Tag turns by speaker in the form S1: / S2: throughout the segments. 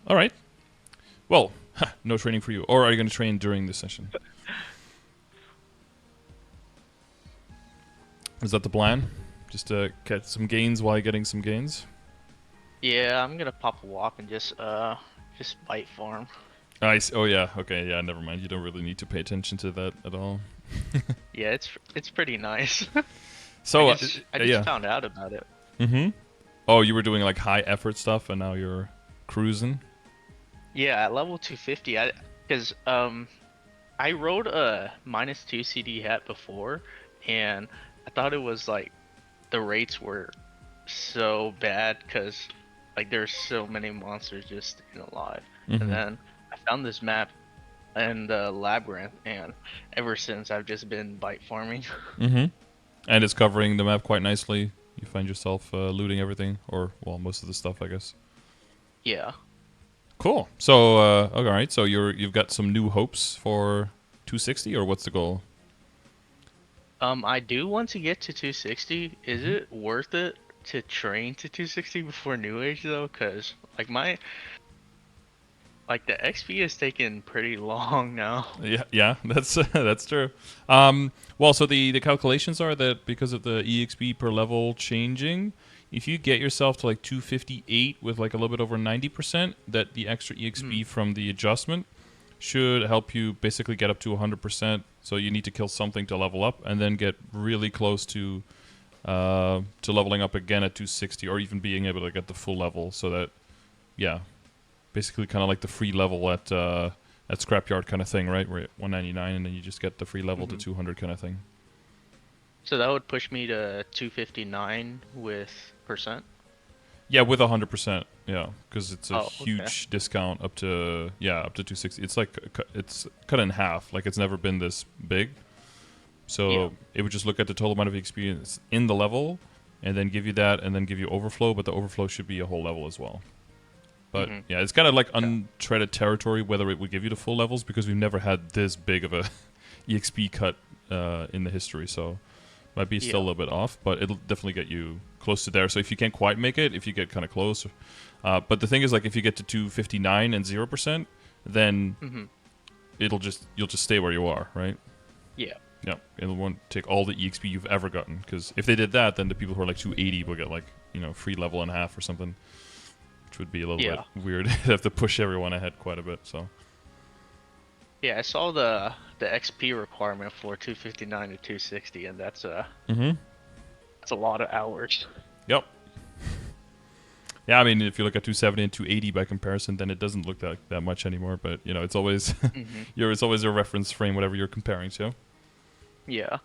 S1: All right. Well, no training for you. Or are you going to train during the session? Is that the plan? Just to get some gains while getting some gains?
S2: Yeah, I'm gonna pop a walk and just bite farm.
S1: Oh yeah. Okay. Yeah. Never mind. You don't really need to pay attention to that at all.
S2: Yeah, it's pretty nice.
S1: So
S2: I just
S1: yeah.
S2: found out about it.
S1: Mm-hmm. Oh, you were doing like high effort stuff, and now you're cruising.
S2: Yeah, at level 250, because I rode a -2 CD hat before, and I thought it was like the rates were so bad because like there's so many monsters just staying alive. And
S1: Mm-hmm.
S2: then I found this map in the labyrinth, and ever since I've just been bite farming.
S1: Mm-hmm. And it's covering the map quite nicely. You find yourself looting everything, or well, most of the stuff, I guess.
S2: Yeah.
S1: Cool. So, all right. So you've got some new hopes for 260, or what's the goal?
S2: I do want to get to 260. Is
S1: Mm-hmm.
S2: it worth it to train to 260 before New Age though? Cause like the XP is taking pretty long now.
S1: Yeah, yeah, that's that's true. Well, so the calculations are that because of the EXP per level changing, if you get yourself to like 258 with like a little bit over 90%, that the extra
S2: Hmm.
S1: EXP from the adjustment should help you basically get up to 100%. So you need to kill something to level up, and then get really close to leveling up again at 260, or even being able to get the full level. So that, yeah, basically kind of like the free level at Scrapyard kind of thing, right? Where 199, and then you just get the free level to
S2: Hmm.
S1: 200 kind of thing.
S2: So that would push me to 259 with percent.
S1: Yeah, with 100%. Yeah, because it's a
S2: Oh, okay.
S1: huge discount up to 260. It's like it's cut in half. Like it's never been this big.
S2: Yeah.
S1: So it would just look at the total amount of experience in the level, and then give you that, and then give you overflow. But the overflow should be a whole level as well. But
S2: Hmm.
S1: yeah, it's kind of like
S2: Okay.
S1: untreaded territory whether it would give you the full levels, because we've never had this big of a EXP cut in the history. So might be still a
S2: Yeah.
S1: little bit off, but it'll definitely get you close to there. So if you can't quite make it, if you get kind of close, but the thing is, like, if you get to 259 and 0%, then
S2: Hmm.
S1: you'll just stay where you are, right?
S2: Yeah.
S1: Yeah, it won't take all the EXP you've ever gotten, because if they did that, then the people who are like 280 will get like free level and a half or something, which would be a little bit
S2: Yeah.
S1: weird. They'd have to push everyone ahead quite a bit. So
S2: Yeah. I saw the XP requirement for 259 to 260, and
S1: mm-hmm.
S2: that's a lot of hours.
S1: Yep. Yeah, I mean, if you look at 270 and 280 by comparison, then it doesn't look that much anymore. But it's always
S2: Hmm.
S1: it's always a reference frame, whatever you're comparing to.
S2: Yeah.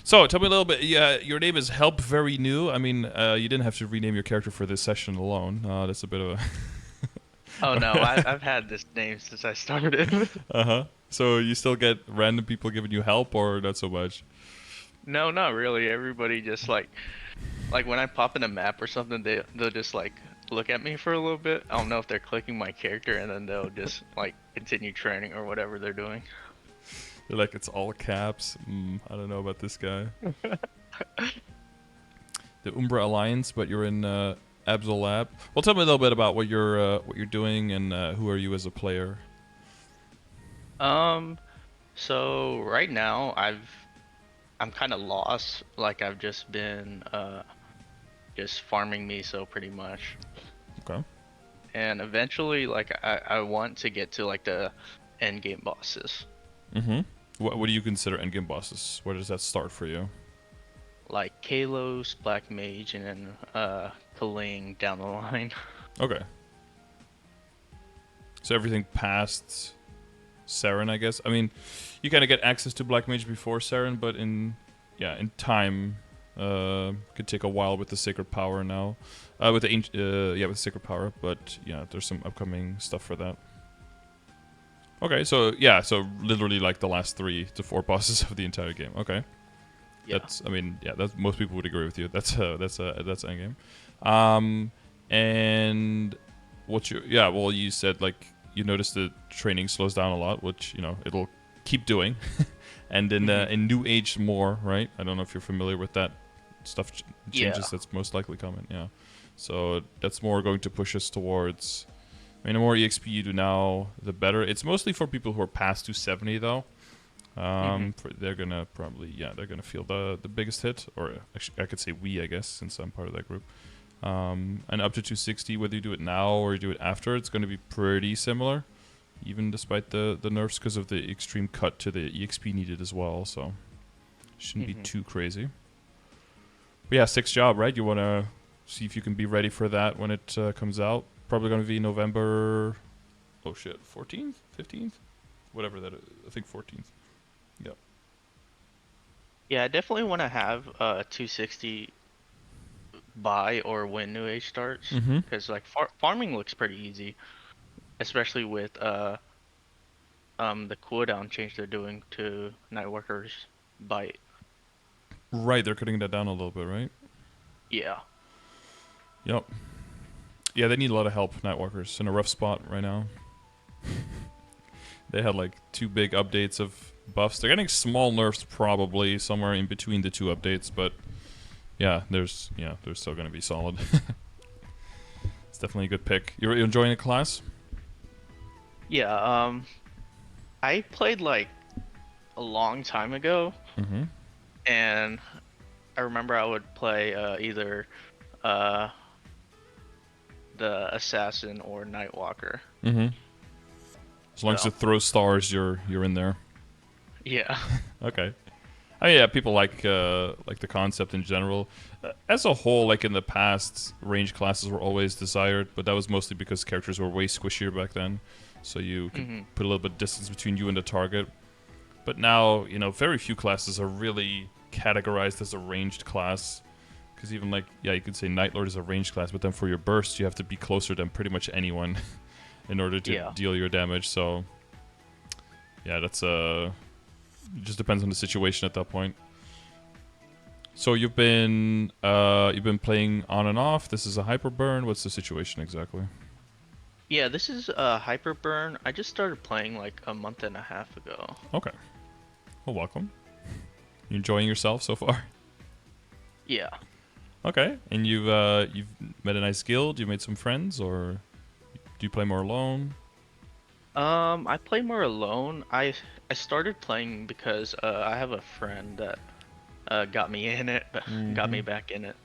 S1: So tell me a little bit. Yeah, your name is Help Very New. I mean, you didn't have to rename your character for this session alone. That's a bit of
S2: Oh no,
S1: a
S2: I've had this name since I started.
S1: uh huh. So you still get random people giving you help, or not so much?
S2: No, not really. Everybody just like when I pop in a map or something, they'll just like look at me for a little bit. I don't know if they're clicking my character, and then they'll just like continue training or whatever they're doing.
S1: They're like, it's all caps. I don't know about this guy. The Umbra Alliance, but you're in Absol Lab. Well, tell me a little bit about what you're doing, and who are you as a player.
S2: Um, so right now I'm kind of lost. Like I've just been just farming miso pretty much.
S1: Okay.
S2: And eventually like I want to get to like the end game bosses.
S1: Mm-hmm. What do you consider endgame bosses? Where does that start for you?
S2: Like Kalos, Black Mage, and then Kaling down the line.
S1: Okay. So everything past Saren, I guess. I mean, you kind of get access to Black Mage before Saren, but in time, could take a while with the Sacred Power now, with the with Sacred Power. But yeah, there's some upcoming stuff for that. Okay, so yeah, so literally like the last 3 to 4 bosses of the entire game. Okay,
S2: Yeah.
S1: that's I mean yeah, that's most people would agree with you. That's endgame. Um, and what's your yeah? Well, you said like you noticed the training slows down a lot, which it'll keep doing, and
S2: Hmm.
S1: in New Age more, right? I don't know if you're familiar with that stuff
S2: Yeah.
S1: changes that's most likely coming. Yeah, so that's more going to push us towards I mean, the more EXP you do now, the better. It's mostly for people who are past 270 though. They're gonna probably they're gonna feel the biggest hit, or actually I could say we, I guess, since I'm part of that group. And up to 260, whether you do it now or you do it after, it's going to be pretty similar, even despite the nerfs because of the extreme cut to the EXP needed as well. So shouldn't be too crazy. But yeah, 6th job, right? You want to see if you can be ready for that when it comes out. Probably going to be November. Oh shit, 14th, 15th, whatever that is. I think 14th. Yep.
S2: Yeah, I definitely want to have 260 buy or when New Age starts, because like farming looks pretty easy, especially with the cooldown change they're doing to Nightworker's bite.
S1: Right, they're cutting that down a little bit, right?
S2: Yeah.
S1: Yep. Yeah, they need a lot of help, Nightwalkers. In a rough spot right now. They had like 2 big updates of buffs. They're getting small nerfs probably somewhere in between the 2 updates, but yeah, they're still going to be solid. It's definitely a good pick. You're enjoying the class?
S2: Yeah, I played like a long time ago, and I remember I would play either the Assassin or Nightwalker.
S1: As long as it throws stars, you're in there.
S2: Yeah.
S1: Okay. I mean, yeah, people like the concept in general. As a whole, like in the past, range classes were always desired, but that was mostly because characters were way squishier back then. So you could put a little bit of distance between you and the target. But now, very few classes are really categorized as a ranged class. Because even like, you could say Night Lord is a ranged class, but then for your burst, you have to be closer than pretty much anyone in order to deal your damage. So, yeah, that's it just depends on the situation at that point. So you've been playing on and off. This is a hyper burn. What's the situation exactly?
S2: Yeah, this is a hyper burn. I just started playing like a month and a half ago.
S1: Okay. Well, welcome. You enjoying yourself so far?
S2: Yeah.
S1: Okay. And you've met a nice guild. You made some friends, or do you play more alone?
S2: I play more alone. I started playing because I have a friend that got me in it, got me back in it.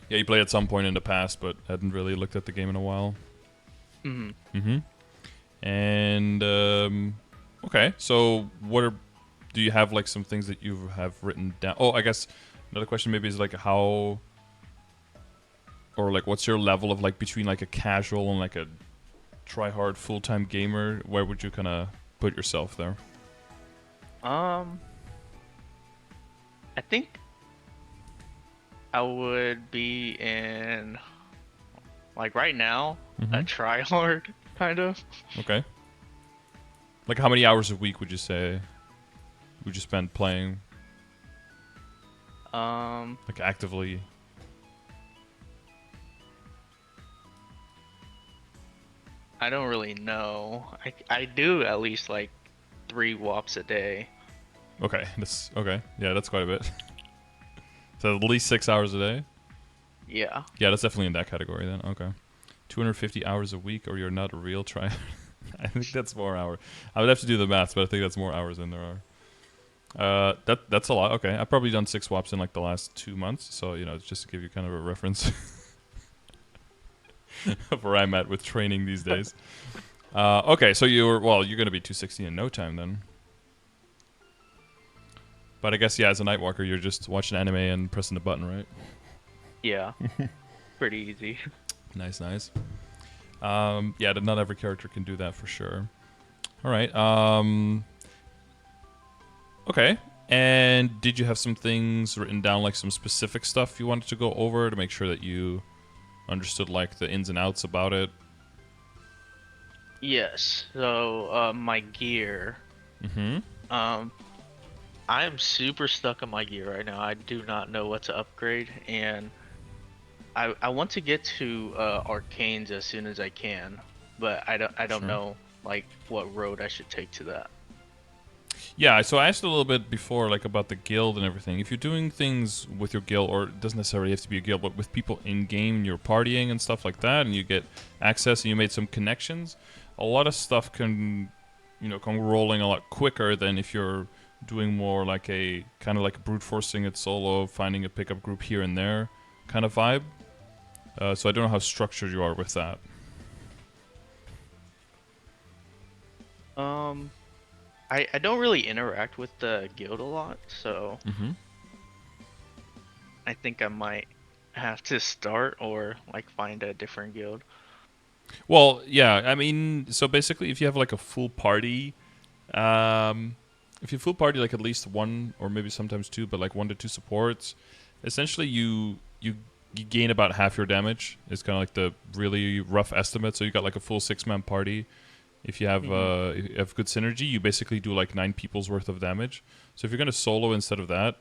S1: Yeah, you played at some point in the past, but hadn't really looked at the game in a while. And okay, so do you have like some things that you have written down? Oh, I guess another question maybe is like how, or like what's your level of like between like a casual and like a try-hard full-time gamer? Where would you kind of put yourself there?
S2: I think I would be in, like right now, a try-hard kind of.
S1: Okay. Like how many hours a week would you say would you spend playing? Like actively.
S2: I don't really know. I do at least like 3 WAPs a day.
S1: Okay, that's okay. Yeah, that's quite a bit. So at least 6 hours a day?
S2: Yeah.
S1: Yeah, that's definitely in that category then. Okay. 250 hours a week, or you're not a real try. I think that's more hours. I would have to do the math, but I think that's more hours than there are. That's a lot. Okay, I've probably done 6 swaps in like the last 2 months, so it's just to give you kind of a reference of where I'm at with training these days. Okay, so you're going to be 260 in no time then. But I guess, as a Nightwalker, you're just watching anime and pressing the button, right?
S2: Yeah. Pretty easy.
S1: Nice. Yeah, not every character can do that for sure. All right. Okay. And did you have some things written down, like some specific stuff you wanted to go over to make sure that you understood like the ins and outs about it?
S2: Yes. So, my gear. I'm super stuck on my gear right now. I do not know what to upgrade, and I want to get to Arcanes as soon as I can, but I don't know like what road I should take to that.
S1: Yeah, so I asked a little bit before, like about the guild and everything. If you're doing things with your guild, or it doesn't necessarily have to be a guild, but with people in game, you're partying and stuff like that, and you get access and you made some connections, a lot of stuff can, come rolling a lot quicker than if you're doing more like a kind of like brute forcing it solo, finding a pickup group here and there kind of vibe. So I don't know how structured you are with that.
S2: Um, I don't really interact with the guild a lot, so
S1: Mm-hmm.
S2: I think I might have to start or like find a different guild.
S1: Well, yeah, I mean, so basically, if you have like a full party, um, if you full party like at least one or maybe sometimes two, but like 1 to 2 supports, essentially you gain about half your damage. It's kind of like the really rough estimate. So you got like a full 6-man party.
S2: Hmm.
S1: If you have good synergy, you basically do like 9 people's worth of damage. So if you're gonna solo instead of that,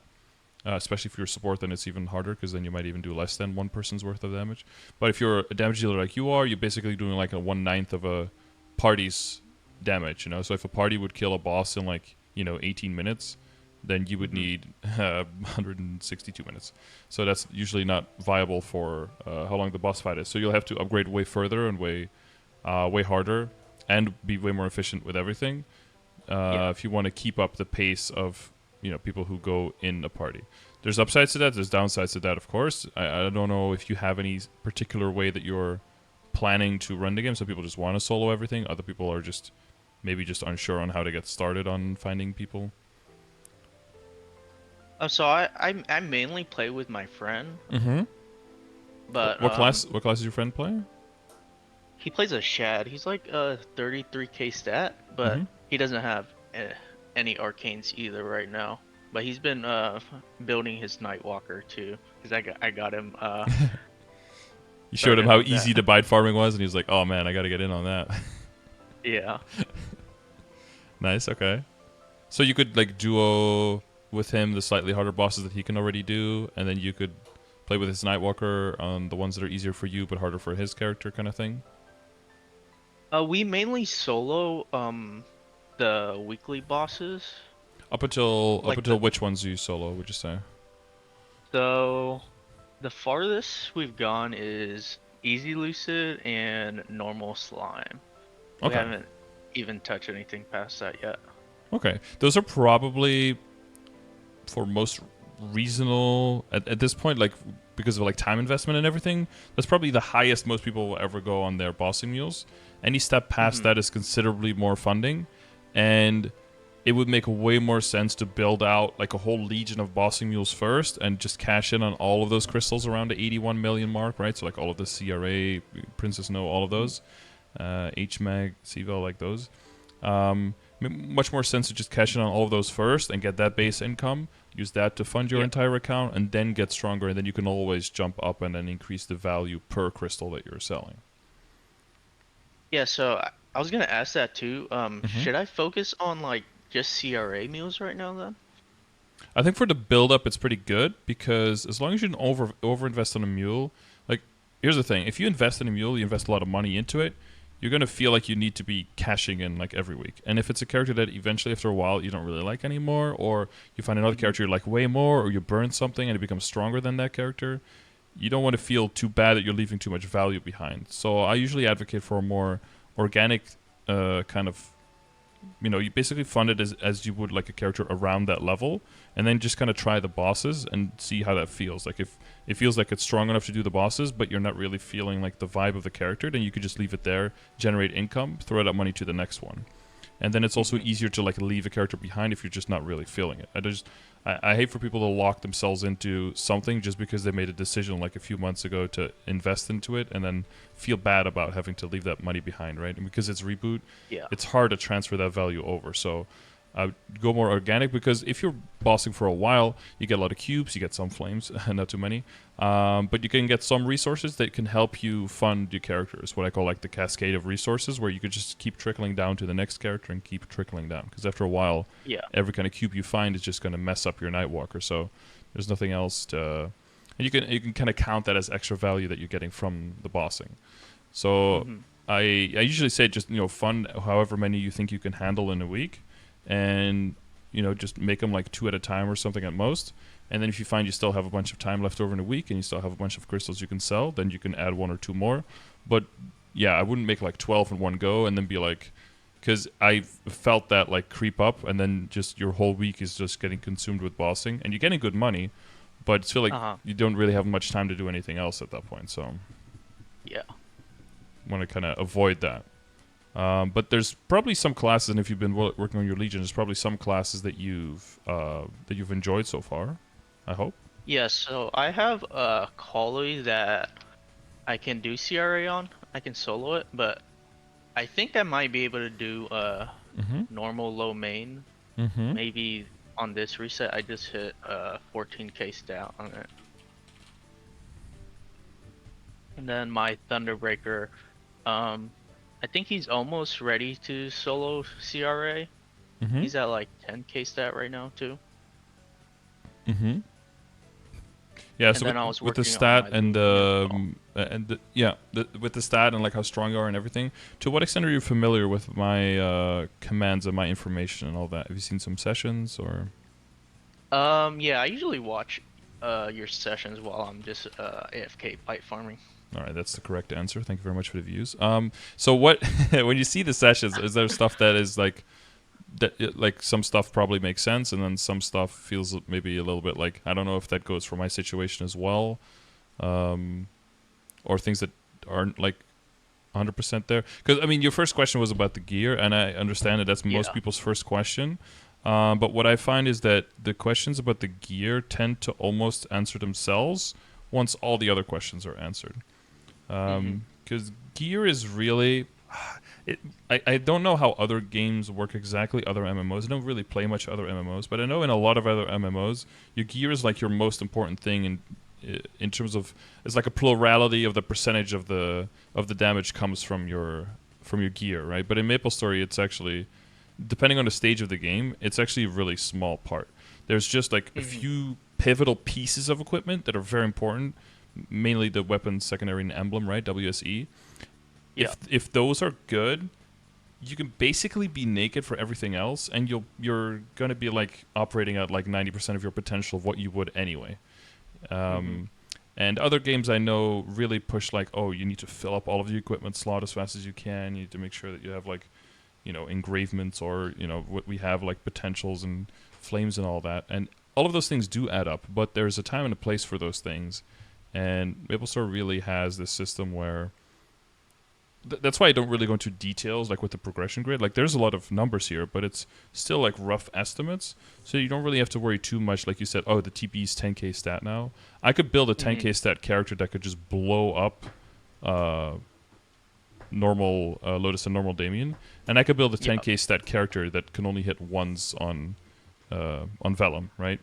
S1: especially if you're a support, then it's even harder because then you might even do less than one person's worth of damage. But if you're a damage dealer like you are, you're basically doing like a 1/9 of a party's damage. So if a party would kill a boss in like 18 minutes, then you would
S2: Hmm.
S1: need 162 minutes. So that's usually not viable for how long the boss fight is. So you'll have to upgrade way further and way harder, and be way more efficient with everything
S2: Yeah.
S1: if you want to keep up the pace of people who go in a party. There's upsides to that. There's downsides to that, of course. I don't know if you have any particular way that you're planning to run the game. Some people just want to solo everything. Other people are just maybe just unsure on how to get started on finding people.
S2: So I mainly play with my friend,
S1: Mm-hmm.
S2: but
S1: What class? What class does your friend play?
S2: he plays a Shad. He's like a 33k stat, but
S1: Mm-hmm.
S2: he doesn't have any arcanes either right now. But he's been building his Nightwalker too, because I got him
S1: You showed him
S2: started
S1: how
S2: on
S1: easy
S2: that.
S1: the bite farming was, and he was like, "Oh man, I got to get in on that."
S2: Yeah.
S1: Nice. Okay. So you could like duo with him the slightly harder bosses that he can already do, and then you could play with his Nightwalker on the ones that are easier for you but harder for his character, kind of thing.
S2: We mainly solo the weekly bosses,
S1: Up until
S2: the
S1: which ones do you solo? Would you say?
S2: so the farthest we've gone is Easy Lucid and Normal Slime. We
S1: Okay.
S2: haven't even touched anything past that yet.
S1: Okay. Those are probably for most reasonable at this point, like because of like time investment and everything. That's probably the highest most people will ever go on their bossing mules. Any step past
S2: Hmm.
S1: that is considerably more funding, and it would make way more sense to build out like a whole legion of bossing mules first and just cash in on all of those crystals around the 81 million mark, right? So like all of the CRA, Princess No, all of those, HMAG, CVL, like those. Much more sense to just cash in on all of those first and get that base income. Use that to fund your
S2: Yeah.
S1: entire account, and then get stronger. And then you can always jump up and then increase the value per crystal that you're selling.
S2: Yeah, so I was gonna ask that too.
S1: Mm-hmm.
S2: Should I focus on like just CRA meals right now then?
S1: I think for the build up, it's pretty good because as long as you don't over invest on a mule, like here's the thing: if you invest in a mule, you invest a lot of money into it. You're gonna feel like you need to be cashing in like every week. And if it's a character that eventually after a while you don't really like anymore, or you find another
S2: Hmm.
S1: character you like way more, or you burn something and it becomes stronger than that character, you don't want to feel too bad that you're leaving too much value behind. So I usually advocate for a more organic kind of you basically fund it as you would like a character around that level, and then just kind of try the bosses and see how that feels. Like if it feels like it's strong enough to do the bosses but you're not really feeling like the vibe of the character, then you could just leave it there, generate income, throw that money to the next one. And then it's also
S2: Hmm.
S1: easier to like leave a character behind if you're just not really feeling it. I hate for people to lock themselves into something just because they made a decision like a few months ago to invest into it and then feel bad about having to leave that money behind, right? And because it's reboot,
S2: Yeah.
S1: it's hard to transfer that value over. So go more organic, because if you're bossing for a while, you get a lot of cubes, you get some flames, not too many, but you can get some resources that can help you fund your characters. What I call like the cascade of resources, where you could just keep trickling down to the next character and keep trickling down. Because after a while,
S2: Yeah.
S1: every kind of cube you find is just going to mess up your Nightwalker. So there's nothing else to. And you can kind of count that as extra value that you're getting from the bossing. So
S2: Hmm.
S1: I usually say just fund however many you think you can handle in a week, and just make them like 2 at a time or something at most. And then if you find you still have a bunch of time left over in a week and you still have a bunch of crystals you can sell, then you can add 1 or 2 more. But yeah, I wouldn't make like 12 in one go and then be like, because I felt that like creep up, and then just your whole week is just getting consumed with bossing, and you're getting good money, but it's feel like you don't really have much time to do anything else at that point. So
S2: yeah,
S1: want to kind of avoid that. But there's probably some classes, and if you've been working on your Legion, there's probably some classes that you've enjoyed so far, I hope.
S2: Yeah, so I have a Collie that I can do CRA on. I can solo it, but I think I might be able to do normal low main. Maybe on this reset, I just hit 14k stat on it. And then my Thunderbreaker, I think he's almost ready to solo CRA. He's at like 10k stat right now too.
S1: Yeah,
S2: and
S1: so with the
S2: stat
S1: stat with the stat and like how strong you are and everything, to what extent are you familiar with my commands and my information and all that? Have you seen some sessions or?
S2: Yeah, I usually watch your sessions while I'm just AFK pipe farming.
S1: All right, that's the correct answer. Thank you very much for the views. So what when you see the sessions, is there stuff that is like like some stuff probably makes sense, and then some stuff feels maybe a little bit like, I don't know if that goes for my situation as well, or things that aren't like 100% there? Because I mean, your first question was about the gear, and I understand that that's most people's first question. But what I find is that the questions about the gear tend to almost answer themselves once all the other questions are answered. Because gear is really... I don't know how other games work exactly, other MMOs. I don't really play much other MMOs, but I know in a lot of other MMOs, your gear is like your most important thing in terms of... It's like a plurality of the percentage of the damage comes from your gear, right? But in MapleStory, it's actually... Depending on the stage of the game, it's actually a really small part. There's just like a few pivotal pieces of equipment that are very important, mainly the weapon, secondary, and emblem, right? WSE.
S2: Yeah.
S1: If those are good, you can basically be naked for everything else, and you're gonna be like operating at like 90% of your potential of what you would anyway. And other games I know really push like, oh, you need to fill up all of the equipment slot as fast as you can. You need to make sure that you have like, engravements, or what we have like potentials and flames and all that, and all of those things do add up, but there's a time and a place for those things. And MapleStory really has this system where that's why I don't really go into details like with the progression grid. Like there's a lot of numbers here, but it's still like rough estimates, so you don't really have to worry too much. Like you said, oh, the TP is 10k stat now. I could build a 10k stat character that could just blow up normal Lotus and normal Damien, and I could build a 10k stat character that can only hit ones on Vellum, right?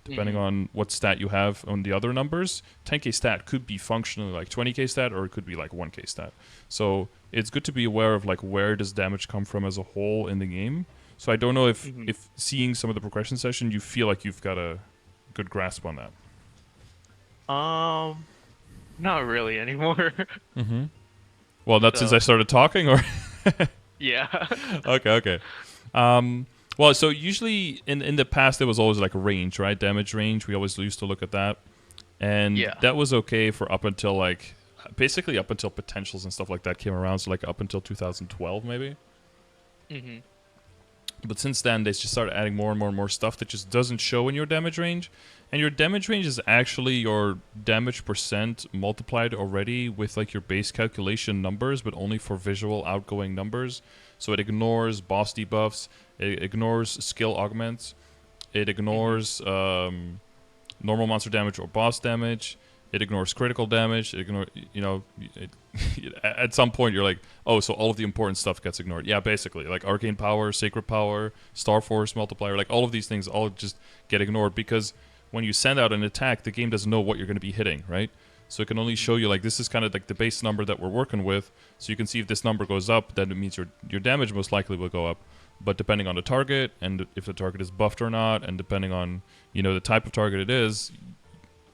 S1: Depending on what stat you have on the other numbers, 10k stat could be functionally like 20k stat, or it could be like 1k stat. So it's good to be aware of like where does damage come from as a whole in the game. So I don't know if seeing some of the progression session, you feel like you've got a good grasp on that.
S2: Not really anymore.
S1: Well, not since I started talking, or?
S2: Yeah.
S1: Okay. Well, so usually in the past there was always like range, right? Damage range. We always used to look at that, and that was okay for up until like basically up until potentials and stuff like that came around. So like up until 2012 maybe. But since then they just started adding more and more and more stuff that just doesn't show in your damage range, and your damage range is actually your damage percent multiplied already with like your base calculation numbers, but only for visual outgoing numbers. So it ignores boss debuffs, it ignores skill augments, it ignores normal monster damage or boss damage, it ignores critical damage, it ignores, at some point you're like, oh, so all of the important stuff gets ignored. Yeah, basically, like arcane power, sacred power, star force multiplier, like all of these things all just get ignored, because when you send out an attack, the game doesn't know what you're going to be hitting, right? So it can only show you like, this is kind of like the base number that we're working with. So you can see if this number goes up, then it means your damage most likely will go up. But depending on the target, and if the target is buffed or not, and depending on, the type of target it is,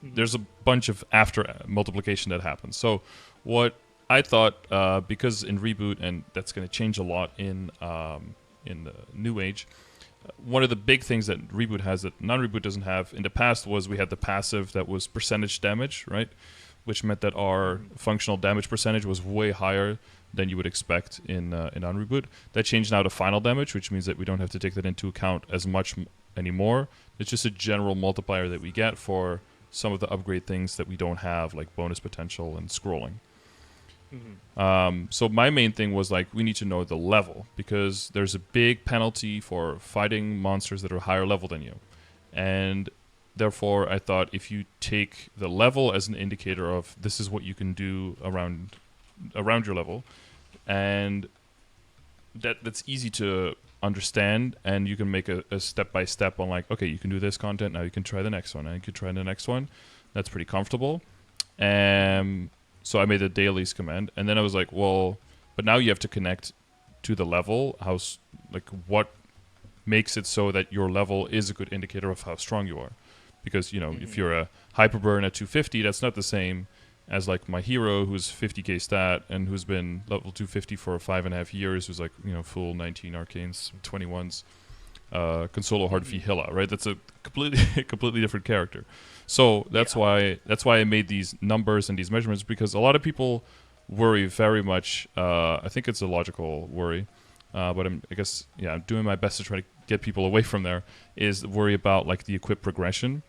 S1: there's a bunch of after multiplication that happens. So what I thought, because in Reboot, and that's going to change a lot in the New Age, one of the big things that Reboot has that non-Reboot doesn't have in the past was we had the passive that was percentage damage, right? Which meant that our functional damage percentage was way higher than you would expect in non-Reboot. That changed now to final damage, which means that we don't have to take that into account as much anymore. It's just a general multiplier that we get for some of the upgrade things that we don't have, like bonus potential and scrolling. So my main thing was like, we need to know the level, because there's a big penalty for fighting monsters that are higher level than you. And therefore, I thought if you take the level as an indicator of this is what you can do around your level, and that's easy to understand, and you can make a step-by-step on like, okay, you can do this content, now you can try the next one, and you can try the next one. That's pretty comfortable. So I made the Dailies command, and then I was like, well, but now you have to connect to the level. What makes it so that your level is a good indicator of how strong you are? Because, you know, if you're a Hyperburn at 250, that's not the same as like my hero who's 50k stat and who's been level 250 for 5.5 years, who's like, you know, full 19 arcanes, 21s, Consolo hard fee Hilla, right? That's a completely different character. So that's why I made these numbers and these measurements, because a lot of people worry very much. I think it's a logical worry, but I'm doing my best to try to get people away from there. Is worry about like the equip progression,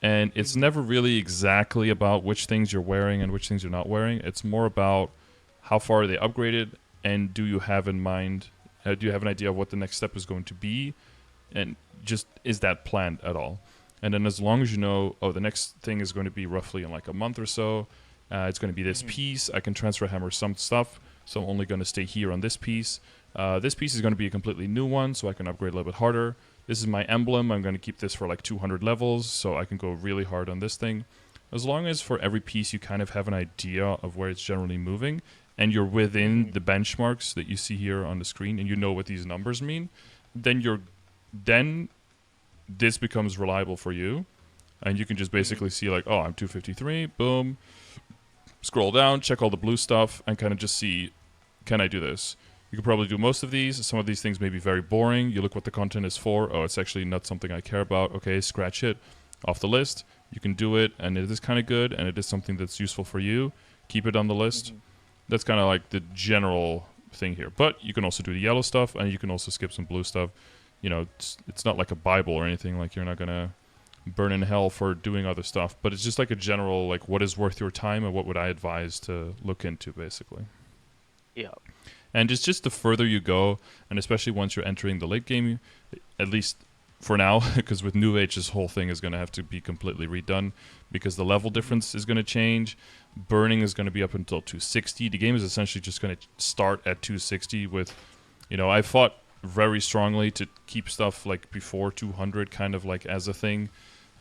S1: and it's never really exactly about which things you're wearing and which things you're not wearing. It's more about how far are they upgraded, and do you have in mind? Do you have an idea of what the next step is going to be, and just is that planned at all? And then as long as you know, oh, the next thing is going to be roughly in like a month or so, it's going to be this piece. I can transfer hammer some stuff, so I'm only going to stay here on this piece. This piece is going to be a completely new one, so I can upgrade a little bit harder. This is my emblem. I'm going to keep this for like 200 levels, so I can go really hard on this thing. As long as for every piece you kind of have an idea of where it's generally moving, and you're within the benchmarks that you see here on the screen, and you know what these numbers mean, then this becomes reliable for you, and you can just basically see like, oh, I'm 253, boom, scroll down, check all the blue stuff, and kind of just see, can I do this? You can probably do most of these. Some of these things may be very boring. You look what the content is for. Oh, it's actually not something I care about. Okay, scratch it off the list. You can do it, and it is kind of good, and it is something that's useful for you. Keep it on the list. That's kind of like the general thing here. But you can also do the yellow stuff, and you can also skip some blue stuff. You know, it's not like a Bible or anything. Like, you're not going to burn in hell for doing other stuff. But it's just like a general, like, what is worth your time and what would I advise to look into, basically.
S2: Yeah.
S1: And it's just the further you go, and especially once you're entering the late game, at least for now, because with New Age, this whole thing is going to have to be completely redone, because the level difference is going to change. Burning is going to be up until 260. The game is essentially just going to start at 260 with, you know, I fought very strongly to keep stuff like before 200 kind of like as a thing.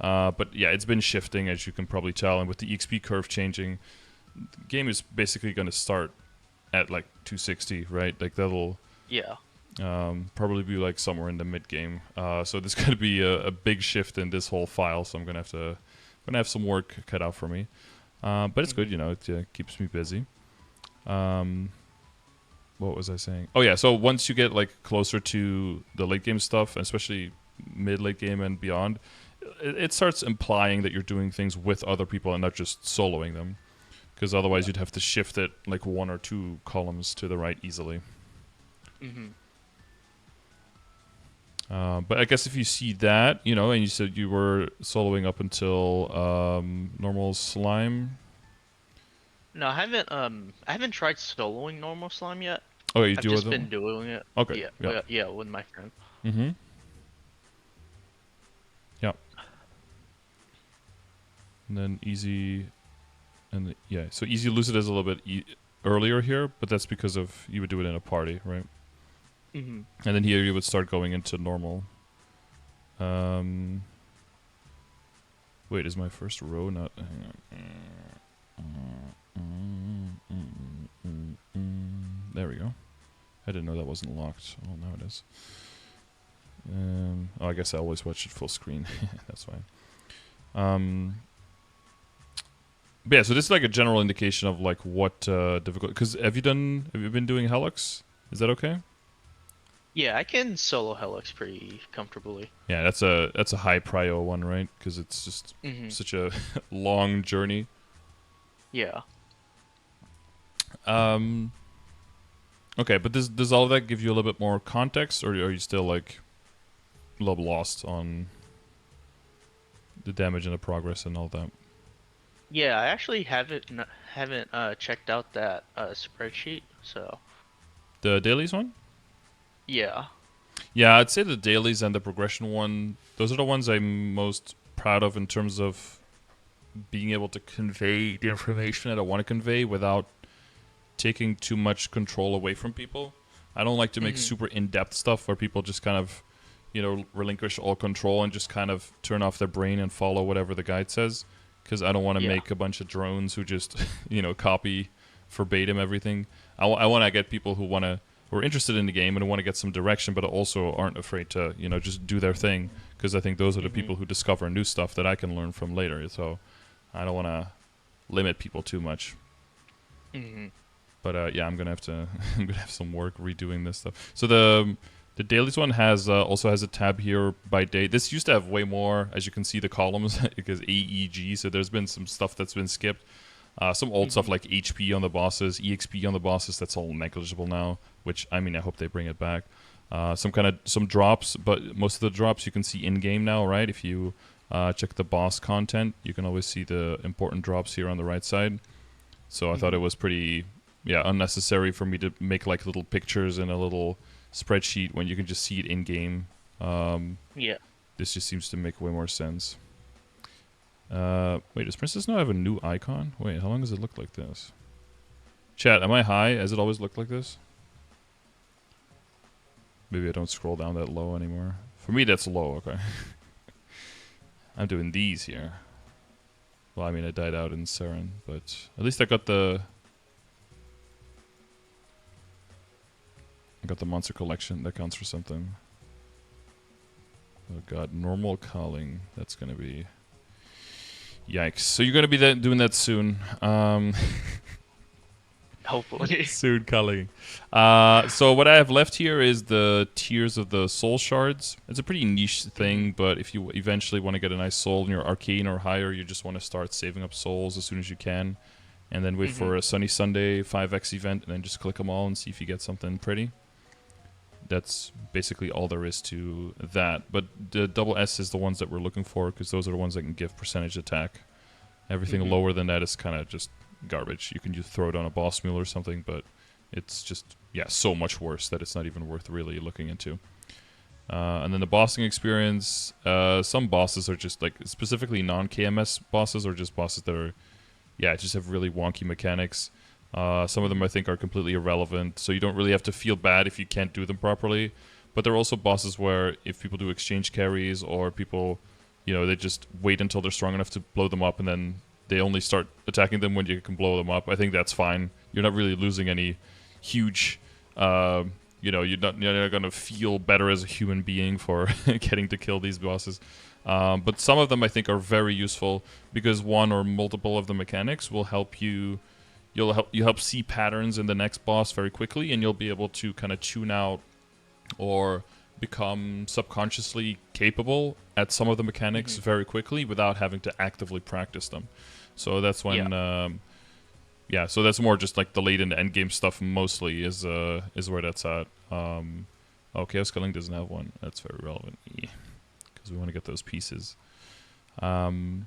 S1: But yeah, it's been shifting, as you can probably tell, and with the EXP curve changing, the game is basically going to start at like 260, right? Like that'll probably be like somewhere in the mid game. So there's going to be a big shift in this whole file. So I'm going to have some work cut out for me. But it's good, you know. It keeps me busy. What was I saying? Oh yeah. So once you get like closer to the late game stuff, especially mid late game and beyond, it starts implying that you're doing things with other people and not just soloing them. Because otherwise you'd have to shift it like 1 or 2 columns to the right easily. But I guess if you see that, you know, and you said you were soloing up until normal slime.
S2: No, I haven't tried soloing normal slime yet.
S1: Oh, you
S2: I've
S1: do
S2: just
S1: it?
S2: been doing it.
S1: Okay.
S2: Yeah, with my friend.
S1: Yeah. And then easy. And so easy lose it is a little bit earlier here, but that's because of you would do it in a party, right? And then here you would start going into normal. Wait, is my first row not? Hang on. There we go. I didn't know that wasn't locked. Oh, now it is. I guess I always watch it full screen. That's fine. But yeah, so this is like a general indication of like what difficult. Because have you been doing Helix? Is that okay?
S2: Yeah, I can solo Helix pretty comfortably.
S1: Yeah, that's a high prio one, right? Because it's just
S2: Hmm.
S1: such a long journey.
S2: Yeah.
S1: Um, okay, but does all of that give you a little bit more context, or are you still like a little lost on the damage and the progress and all that?
S2: Yeah, I actually haven't checked out that spreadsheet. So
S1: The dailies one?
S2: yeah.
S1: Yeah, I'd say the dailies and the progression one. Those are the ones I'm most proud of in terms of being able to convey the information that I want to convey without taking too much control away from people. I don't like to make
S2: Hmm.
S1: super in-depth stuff where people just kind of, relinquish all control and just kind of turn off their brain and follow whatever the guide says. Because I don't want to
S2: Yeah.
S1: make a bunch of drones who just, copy verbatim everything. I want to get people who are interested in the game and want to get some direction, but also aren't afraid to, just do their thing. Because I think those are the
S2: Hmm.
S1: people who discover new stuff that I can learn from later. So I don't want to limit people too much.
S2: Hmm.
S1: But yeah, I'm gonna have to. I'm gonna have some work redoing this stuff. So the dailies one has also has a tab here by date. This used to have way more, as you can see, the columns because AEG. So there's been some stuff that's been skipped. Some old stuff
S2: Hmm.
S1: like HP on the bosses, EXP on the bosses. That's all negligible now. Which I mean, I hope they bring it back. Some drops, but most of the drops you can see in game now, right? If you check the boss content, you can always see the important drops here on the right side. So I thought it
S2: Hmm.
S1: was pretty, yeah, unnecessary for me to make like little pictures in a little spreadsheet when you can just see it in game. Um,
S2: Yeah.
S1: this just seems to make way more sense. Wait, does Princess now have a new icon? Wait, how long does it look like this? Chat, am I high? Has it always looked like this? Maybe I don't scroll down that low anymore. For me, that's low, okay. I'm doing these here. Well, I mean, I died out in Saren, but at least I got the monster collection. That counts for something. Oh god, normal culling. That's gonna be yikes. So you're gonna be doing that soon.
S2: Hopefully.
S1: Soon culling. So what I have left here is the tiers of the soul shards. It's a pretty niche
S2: Hmm.
S1: thing, but if you eventually want to get a nice soul in your arcane or higher, you just want to start saving up souls as soon as you can, and then wait
S2: Hmm.
S1: for a Sunny Sunday 5x event, and then just click them all and see if you get something pretty. That's basically all there is to that. But the double S is the ones that we're looking for because those are the ones that can give percentage attack. Everything
S2: Hmm.
S1: lower than that is kind of just garbage. You can just throw it on a boss mule or something, but it's just, yeah, so much worse that it's not even worth really looking into. And then the bossing experience, some bosses are just like specifically non-KMS bosses or just bosses that are, yeah, just have really wonky mechanics. Some of them I
S2: Hmm.
S1: think are completely irrelevant, so you don't really have to feel bad if you can't do them properly. But there are also bosses where if people do exchange carries or people, they just wait until they're strong enough to blow them up and then they only start attacking them when you can blow them up. I think that's fine. You're not really losing any huge. You're not gonna feel better as a human being for getting to kill these bosses. But some of them I think are very useful because one or multiple of the mechanics will help you. You help see patterns in the next boss very quickly, and you'll be able to kind of tune out or become subconsciously capable at some of the mechanics
S2: Hmm.
S1: very quickly without having to actively practice them. So that's
S2: Yeah.
S1: when, yeah. So that's more just like the late and end game stuff. Mostly is where that's at. Chaos Sculling doesn't have one. That's very relevant because we want to get those pieces. Um,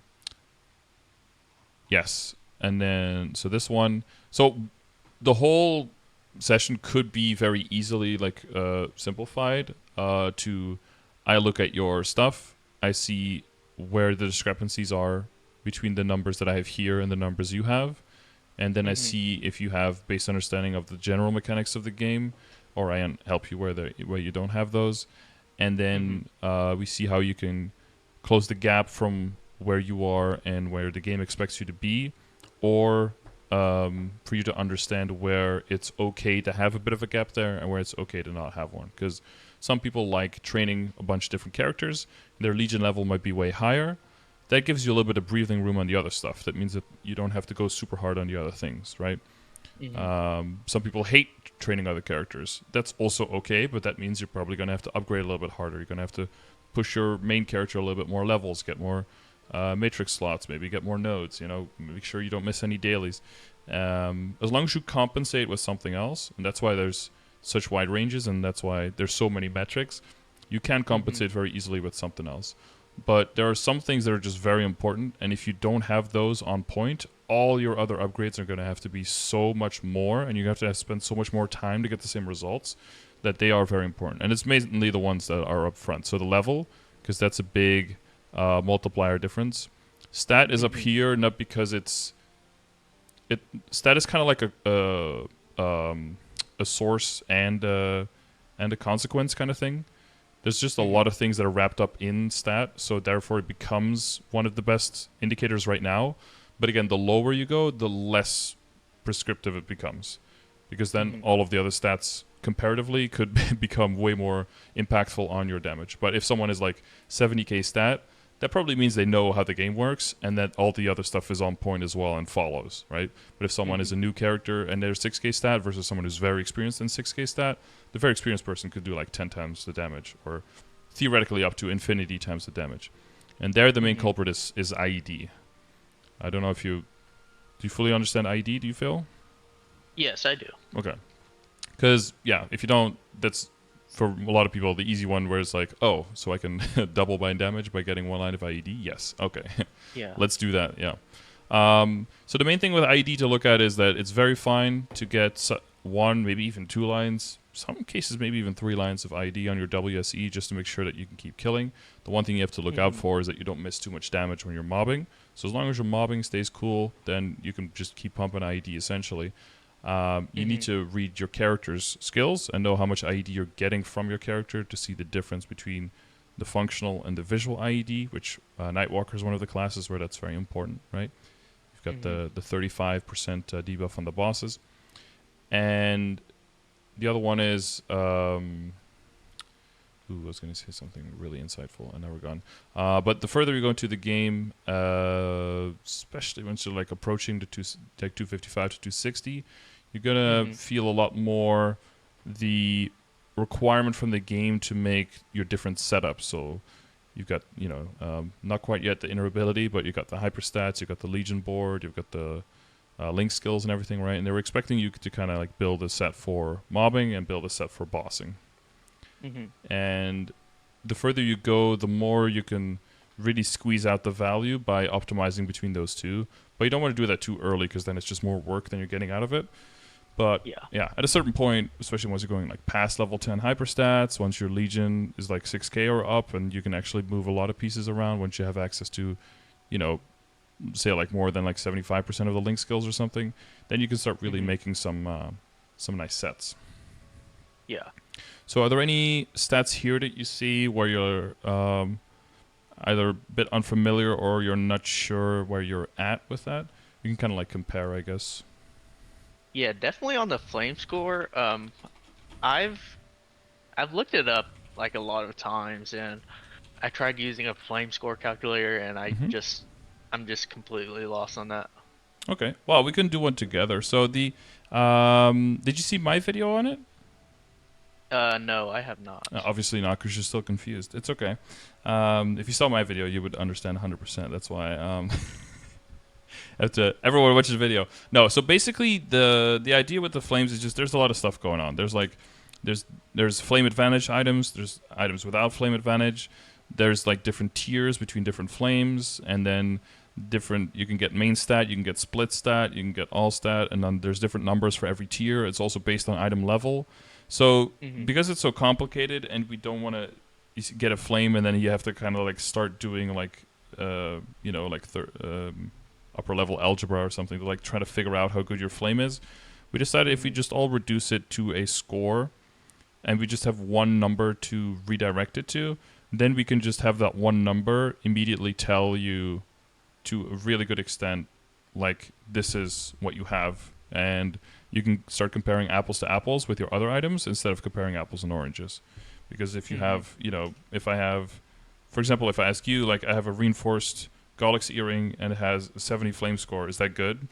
S1: yes, and then so this one. So the whole session could be very easily like simplified to I look at your stuff, I see where the discrepancies are between the numbers that I have here and the numbers you have, and then I
S2: Hmm.
S1: see if you have base understanding of the general mechanics of the game, or I help you where you don't have those, and
S2: Hmm.
S1: then we see how you can close the gap from where you are and where the game expects you to be, or for you to understand where it's okay to have a bit of a gap there and where it's okay to not have one. Because some people like training a bunch of different characters, their Legion level might be way higher. That gives you a little bit of breathing room on the other stuff. That means that you don't have to go super hard on the other things, right?
S2: Hmm.
S1: Some people hate training other characters. That's also okay, but that means you're probably going to have to upgrade a little bit harder. You're going to have to push your main character a little bit more levels, get more matrix slots, maybe get more nodes, make sure you don't miss any dailies. As long as you compensate with something else, and that's why there's such wide ranges, and that's why there's so many metrics, you can compensate very easily with something else. But there are some things that are just very important, and if you don't have those on point, all your other upgrades are going to have to be so much more, and you have to spend so much more time to get the same results, that they are very important. And it's mainly the ones that are up front. So the level, because that's a big multiplier difference. Stat is up here, not because stat is kind of like a source and a consequence kind of thing. There's just a lot of things that are wrapped up in stat, so therefore it becomes one of the best indicators right now. But again, the lower you go, the less prescriptive it becomes, because then all of the other stats comparatively could become way more impactful on your damage. But if someone is like 70k stat, that probably means they know how the game works and that all the other stuff is on point as well and follows, right? But if someone is a new character and they're 6k stat versus someone who's very experienced in 6k stat, the very experienced person could do like 10 times the damage, or theoretically up to infinity times the damage. And there the main culprit is IED. I don't know if do you fully understand IED, do you feel?
S2: Yes, I do.
S1: Okay. Because, yeah, if you don't, that's, for a lot of people, the easy one where it's like, oh, so I can double my damage by getting one line of IED? Yes. Okay.
S2: Yeah.
S1: Let's do that, yeah. So the main thing with IED to look at is that it's very fine to get one, maybe even 2 lines, some cases maybe even 3 lines of IED on your WSE just to make sure that you can keep killing. The one thing you have to look out for is that you don't miss too much damage when you're mobbing. So as long as your mobbing stays cool, then you can just keep pumping IED essentially. You need to read your character's skills and know how much IED you're getting from your character to see the difference between the functional and the visual IED, which Nightwalker is one of the classes where that's very important, right? You've got the 35% debuff on the bosses. And the other one is... I was going to say something really insightful, and now we're gone. But the further you go into the game, especially once you're like approaching the 255 to 260, you're gonna feel a lot more the requirement from the game to make your different setups. So you've got, not quite yet the inner ability, but you've got the hyper stats, you've got the Legion board, you've got the link skills and everything, right? And they were expecting you to kind of like build a set for mobbing and build a set for bossing. And the further you go, the more you can really squeeze out the value by optimizing between those two. But you don't want to do that too early, because then it's just more work than you're getting out of it. But yeah, at a certain point, especially once you're going like past level 10 hyperstats, once your Legion is like 6k or up, and you can actually move a lot of pieces around once you have access to, say like more than like 75% of the link skills or something, then you can start really making some nice sets.
S2: Yeah.
S1: So are there any stats here that you see where you're either a bit unfamiliar or you're not sure where you're at with that? You can kind of like compare, I guess.
S2: Yeah, definitely on the flame score. I've looked it up like a lot of times, and I tried using a flame score calculator, and I'm just completely lost on that.
S1: Okay. Well, we can do one together. So did you see my video on it?
S2: No, I have not.
S1: Obviously not, because you're still confused. It's okay. If you saw my video, you would understand 100%. That's why everyone watches the video. No, so basically the idea with the flames is just there's a lot of stuff going on. There's flame advantage items. There's items without flame advantage. There's like different tiers between different flames, and then you can get main stat, you can get split stat, you can get all stat, and then there's different numbers for every tier. It's also based on item level. So because it's so complicated, and we don't want to get a flame and then you have to kind of like start doing like upper level algebra or something to like try to figure out how good your flame is, we decided if we just all reduce it to a score and we just have one number to redirect it to, then we can just have that one number immediately tell you to a really good extent like this is what you have, and you can start comparing apples to apples with your other items instead of comparing apples and oranges. Because if you have, if I have, for example, if I ask you, like I have a reinforced Gollix earring and it has a 70 flame score, is that good?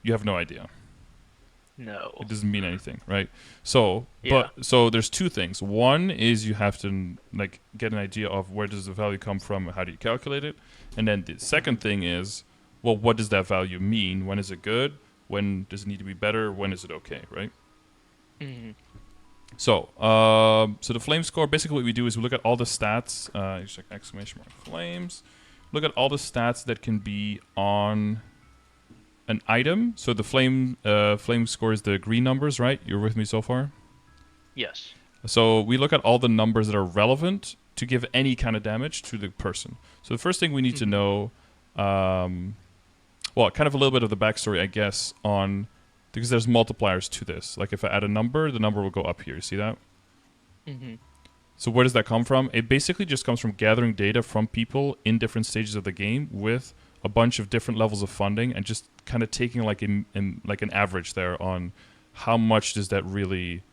S1: You have no idea.
S2: No.
S1: It doesn't mean anything, right? So,
S2: Yeah.
S1: so there's two things. One is you have to like get an idea of where does the value come from, and how do you calculate it, and then the second thing is, well, what does that value mean? When is it good? When does it need to be better? When is it okay, right?
S2: Hmm.
S1: So, so the flame score. Basically, what we do is we look at all the stats. Just like exclamation mark flames. Look at all the stats that can be on an item. So the flame score is the green numbers, right? You're with me so far?
S2: Yes.
S1: So we look at all the numbers that are relevant to give any kind of damage to the person. So the first thing we need to
S2: Hmm.
S1: know, well, kind of a little bit of the backstory, I guess, on because there's multipliers to this. Like if I add a number, the number will go up here. You see that?
S2: Hmm.
S1: So where does that come from? It basically just comes from gathering data from people in different stages of the game with a bunch of different levels of funding, and just kind of taking like like an average there on how much does that really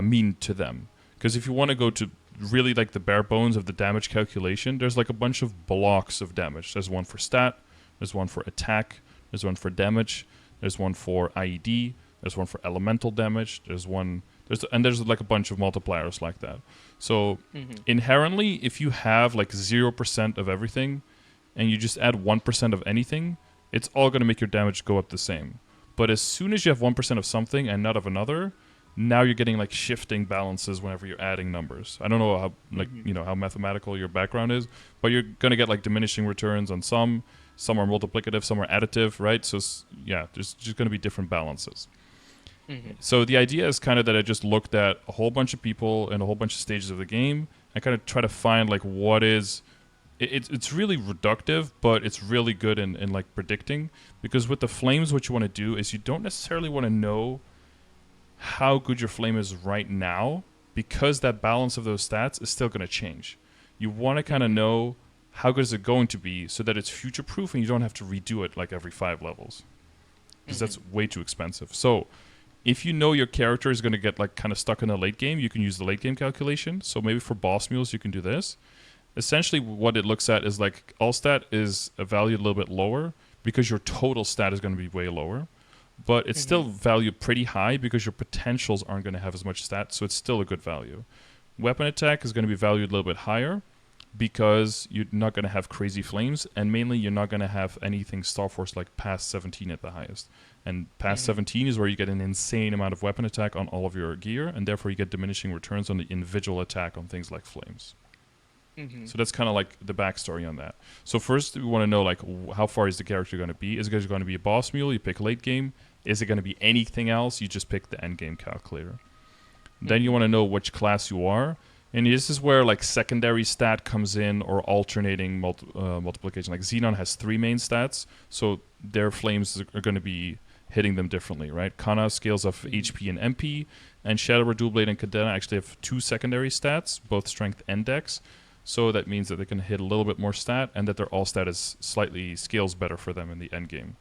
S1: mean to them. Because if you want to go to really like the bare bones of the damage calculation, there's like a bunch of blocks of damage. There's one for stat, there's one for attack, there's one for damage, there's one for IED, there's one for elemental damage, there's like a bunch of multipliers like that. So
S2: Hmm.
S1: inherently, if you have like 0% of everything and you just add 1% of anything, it's all going to make your damage go up the same. But as soon as you have 1% of something and not of another, now you're getting like shifting balances whenever you're adding numbers. I don't know how like
S2: Hmm.
S1: how mathematical your background is, but you're gonna get like diminishing returns on some. Some are multiplicative, some are additive, right? So yeah, there's just gonna be different balances.
S2: Hmm.
S1: So the idea is kind of that I just looked at a whole bunch of people and a whole bunch of stages of the game and kind of try to find like what is. It's really reductive, but it's really good in like predicting, because with the flames, what you want to do is you don't necessarily want to know how good your flame is right now, because that balance of those stats is still going to change. You want to kind of
S2: Hmm.
S1: know how good is it going to be so that it's future proof and you don't have to redo it like every 5 levels, because
S2: Hmm.
S1: that's way too expensive. So if you know your character is going to get like kind of stuck in the late game, you can use the late game calculation. So maybe for boss mules you can do this. Essentially what it looks at is like all stat is valued a little bit lower because your total stat is going to be way lower, but it's
S2: Hmm.
S1: still valued pretty high because your potentials aren't going to have as much stats, so it's still a good value. Weapon attack is going to be valued a little bit higher because you're not going to have crazy flames, and mainly you're not going to have anything Star Force like past 17 at the highest. And past
S2: Hmm.
S1: 17 is where you get an insane amount of weapon attack on all of your gear, and therefore you get diminishing returns on the individual attack on things like flames.
S2: Hmm.
S1: So that's kind of like the backstory on that. So first, we want to know like how far is the character going to be? Is it going to be a boss mule? You pick late game. Is it going to be anything else? You just pick the end game calculator. Then you
S2: Hmm.
S1: want to know which class you are, and this is where like secondary stat comes in, or alternating multiplication. Like Xenon has 3 main stats, so their flames are going to be hitting them differently, right? Kana scales of
S2: Hmm.
S1: HP and MP, and Shadow Dual Blade and Cadena actually have 2 secondary stats, both strength and dex. So that means that they can hit a little bit more stat, and that their all stat is slightly scales better for them in the end game.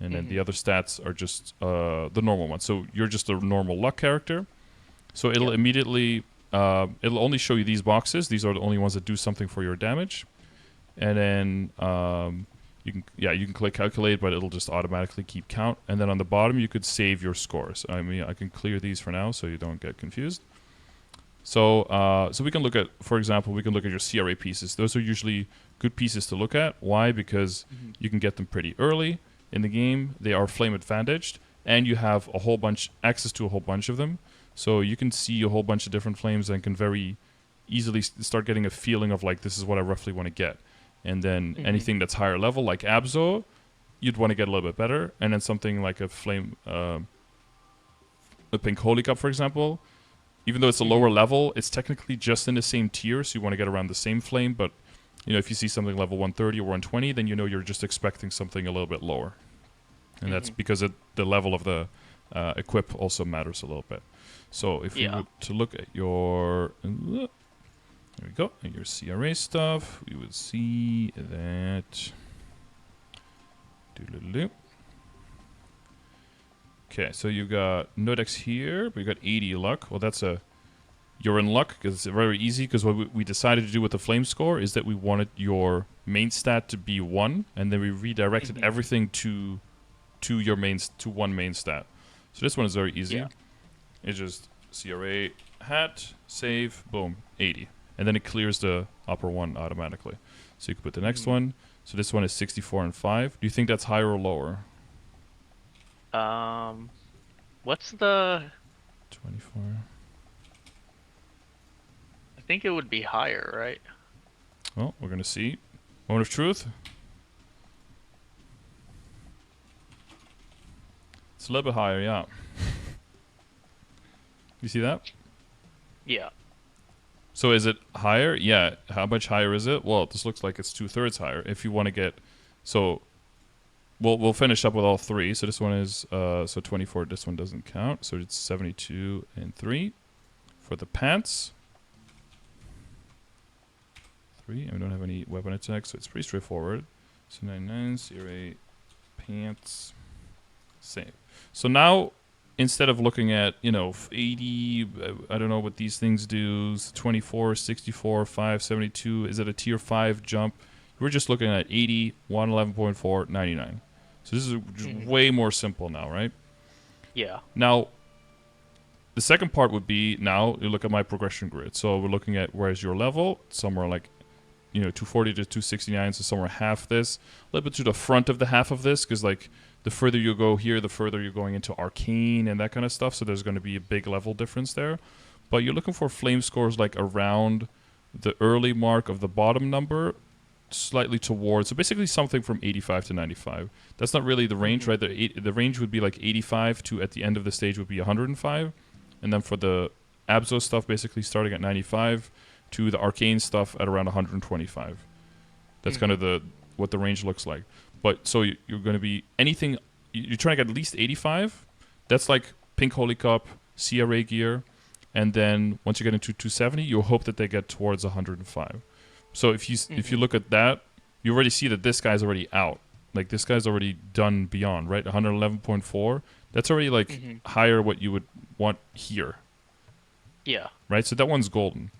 S1: And then the
S2: Hmm.
S1: other stats are just the normal ones. So you're just a normal luck character. So it'll
S2: Yep.
S1: immediately it'll only show you these boxes. These are the only ones that do something for your damage. And then you can click calculate, but it'll just automatically keep count. And then on the bottom you could save your scores. I mean, I can clear these for now so you don't get confused. So we can look at, for example, we can look at your CRA pieces. Those are usually good pieces to look at. Why? Because
S2: Hmm.
S1: you can get them pretty early in the game. They are flame advantaged, and you have a whole bunch access to a whole bunch of them. So you can see a whole bunch of different flames and can very easily start getting a feeling of like, this is what I roughly want to get. And then
S2: Hmm.
S1: anything that's higher level, like Abzo, you'd want to get a little bit better. And then something like a flame, a pink holy cup, for example, even though it's a
S2: Hmm.
S1: lower level, it's technically just in the same tier, so you want to get around the same flame. But if you see something level 130 or 120, then you're just expecting something a little bit lower, and that's
S2: Hmm.
S1: because the level of the equip also matters a little bit. So if we
S2: Yeah.
S1: were to look at your there we go, at your CRA stuff, we would see that. Doodle-doo. Okay, so you got no dex here, but you got 80 luck. Well, you're in luck because it's very easy. Because what we decided to do with the flame score is that we wanted your main stat to be 1, and then we redirected
S2: Hmm.
S1: everything to your to one main stat. So this one is very easy.
S2: Yeah.
S1: It's just CRA hat, save, boom, 80. And then it clears the upper one automatically. So you can put the next one. So this one is 64 and 5. Do you think that's higher or lower?
S2: What's the?
S1: 24.
S2: I think it would be higher, right?
S1: Well, we're going to see. Moment of truth. It's a little bit higher, yeah. You see that?
S2: Yeah.
S1: So is it higher? Yeah. How much higher is it? Well, this looks like it's 2/3 higher. If you want to get, so we'll finish up with all three. So this one is so 24. This one doesn't count. So it's 72 and 3 for the pants. 3. And we don't have any weapon attacks, so it's pretty straightforward. So 99 CRA pants save. So now, instead of looking at, 80, I don't know what these things do, 24, 64, 5, 72, is it a tier 5 jump? We're just looking at 80, 111.4, 99. So this is way more simple now, right?
S2: Yeah.
S1: Now, the second part would be, now you look at my progression grid. So we're looking at where's your level, somewhere like 240 to 269, so somewhere half this, a little bit to the front of the half of this, because like the further you go here, the further you're going into arcane and that kind of stuff, so there's going to be a big level difference there. But you're looking for flame scores like around the early mark of the bottom number, slightly towards, so basically something from 85 to 95. That's not really the range, right? The range would be like 85 to, at the end of the stage, would be 105, and then for the Abzo stuff, basically starting at 95 to the arcane stuff at around 125. That's kind of what the range looks like. But so you're going to be anything, you're trying to get at least 85. That's like Pink Holy Cup, CRA gear. And then once you get into 270, you'll hope that they get towards 105. So if you look at that, you already see that this guy's already out. Like this guy's already done beyond, right? 111.4. That's already like higher what you would want here.
S2: Yeah.
S1: Right? So that one's golden.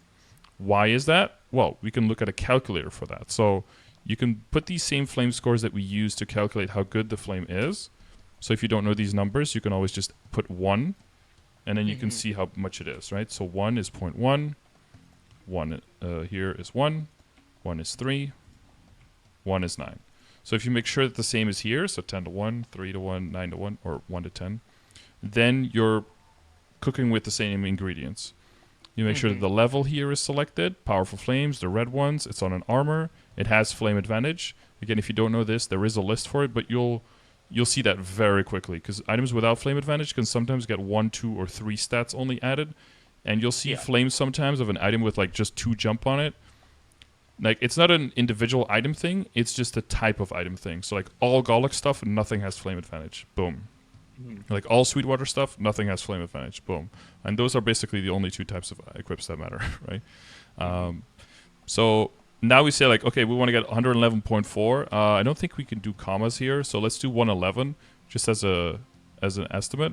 S1: Why is that? Well, we can look at a calculator for that. So you can put these same flame scores that we use to calculate how good the flame is. So if you don't know these numbers, you can always just put 1, and then you can see how much it is, right? So 1 is 0.1, 1 here is 1, 1 is 3, 1 is 9. So if you make sure that the same is here, so 10 to 1, 3 to 1, 9 to 1, or 1 to 10, then you're cooking with the same ingredients. You make sure that the level here is selected. Powerful flames, the red ones. It's on an armor. It has flame advantage. Again, if you don't know this, there is a list for it, but you'll see that very quickly, because items without flame advantage can sometimes get 1, 2, or 3 stats only added, and you'll see flames sometimes of an item with like just 2 jump on it. Like it's not an individual item thing; it's just a type of item thing. So like all Golic stuff, nothing has flame advantage. Boom. Like all Sweetwater stuff, nothing has flame advantage. Boom. And those are basically the only 2 types of equips that matter, right? So now we say like, okay, we want to get 111.4. I don't think we can do commas here, so let's do 111 just as an estimate.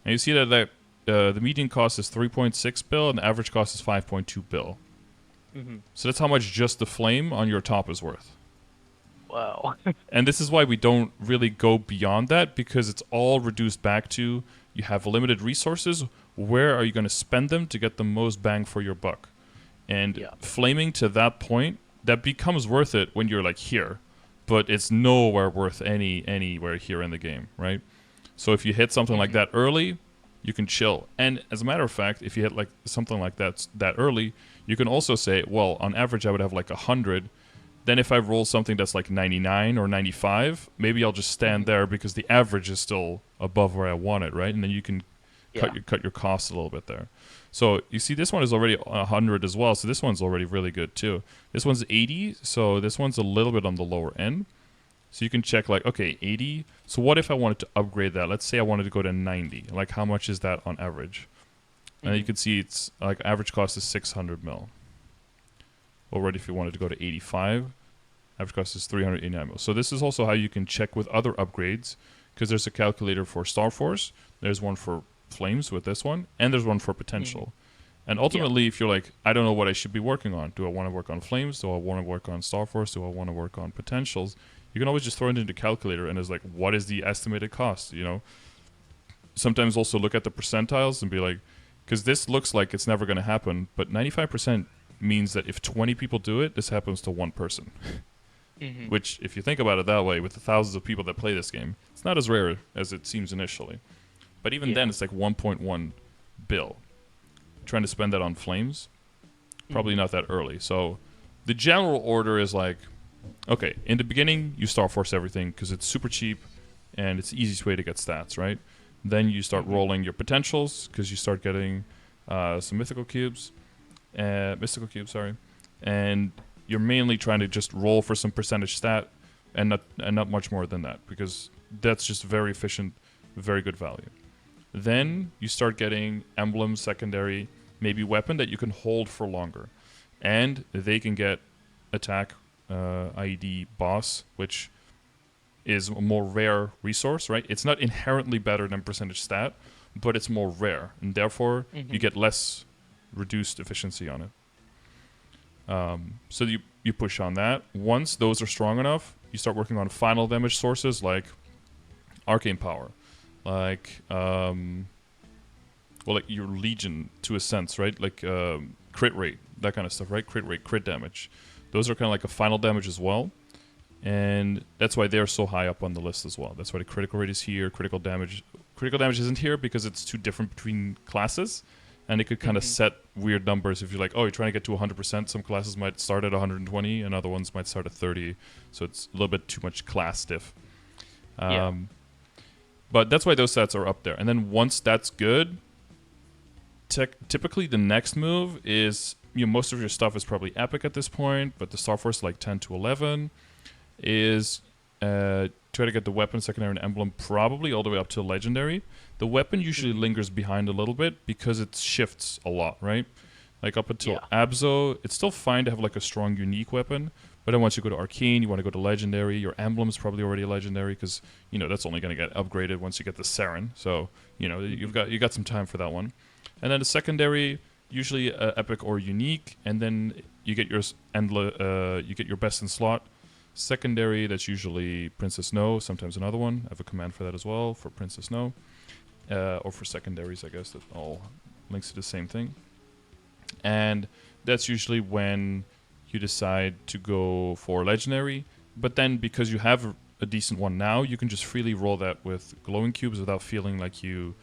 S1: And you see that the median cost is 3.6 bill and the average cost is 5.2 bill. So that's how much just the flame on your top is worth.
S2: Wow.
S1: And this is why we don't really go beyond that, because it's all reduced back to you have limited resources. Where are you going to spend them to get the most bang for your buck? And flaming to that point, that becomes worth it when you're like here, but it's nowhere worth anywhere here in the game, right? So if you hit something like that early, you can chill. And as a matter of fact, if you hit like something like that early, you can also say, well, on average I would have like 100. Then if I roll something that's like 99 or 95, maybe I'll just stand there because the average is still above where I want it, right? And then you can cut your costs a little bit there. So you see this one is already 100 as well, so this one's already really good too. This one's 80, so this one's a little bit on the lower end. So you can check like, okay, 80. So what if I wanted to upgrade that? Let's say I wanted to go to 90. Like how much is that on average? And you can see it's like average cost is 600 mil. Already if you wanted to go to 85, average cost is 389 mil. So this is also how you can check with other upgrades, because there's a calculator for Star Force, there's one for Flames with this one, and there's one for Potential. And ultimately, if you're like, I don't know what I should be working on. Do I want to work on Flames? Do I want to work on Star Force? Do I want to work on Potentials? You can always just throw it into the calculator and it's like, what is the estimated cost, sometimes also look at the percentiles and be like, because this looks like it's never going to happen, but 95% means that if 20 people do it, this happens to one person.
S2: Mm-hmm.
S1: Which, if you think about it that way, with the thousands of people that play this game, it's not as rare as it seems initially. But even then, it's like 1.1 bill. Trying to spend that on flames, probably not that early. So the general order is like, okay, in the beginning, you Star Force everything because it's super cheap and it's the easiest way to get stats, right? Then you start rolling your potentials because you start getting some mystical cubes, and you're mainly trying to just roll for some percentage stat and not much more than that because that's just very efficient, very good value. Then you start getting emblems, secondary, maybe weapon that you can hold for longer, and they can get attack, IED boss, which is a more rare resource, right? It's not inherently better than percentage stat, but it's more rare, and therefore you get less reduced efficiency on it. So you push on that. Once those are strong enough, you start working on final damage sources like arcane power, like like your legion to a sense, right? Like crit rate, that kind of stuff, right? Crit rate, crit damage. Those are kind of like a final damage as well. And that's why they're so high up on the list as well. That's why the critical rate is here. Critical damage isn't here because it's too different between classes. And it could kind of set weird numbers. If you're like, oh, you're trying to get to 100%, some classes might start at 120 and other ones might start at 30. So it's a little bit too much class diff. But that's why those stats are up there. And then once that's good, typically the next move is, most of your stuff is probably epic at this point, but the Star Force like 10 to 11 is try to get the weapon, secondary, and emblem probably all the way up to legendary. The weapon usually lingers behind a little bit because it shifts a lot, right? Like up until Abzo, it's still fine to have like a strong unique weapon, but then once you go to arcane, you want to go to legendary. Your emblem is probably already legendary because that's only going to get upgraded once you get the Saren. So you got some time for that one. And then the secondary, usually epic or unique, and then you get your best in slot. Secondary, that's usually Princess No, sometimes another one. I have a command for that as well, for Princess No. Or for secondaries, I guess, that all links to the same thing. And that's usually when you decide to go for legendary. But then because you have a decent one now, you can just freely roll that with glowing cubes without feeling like you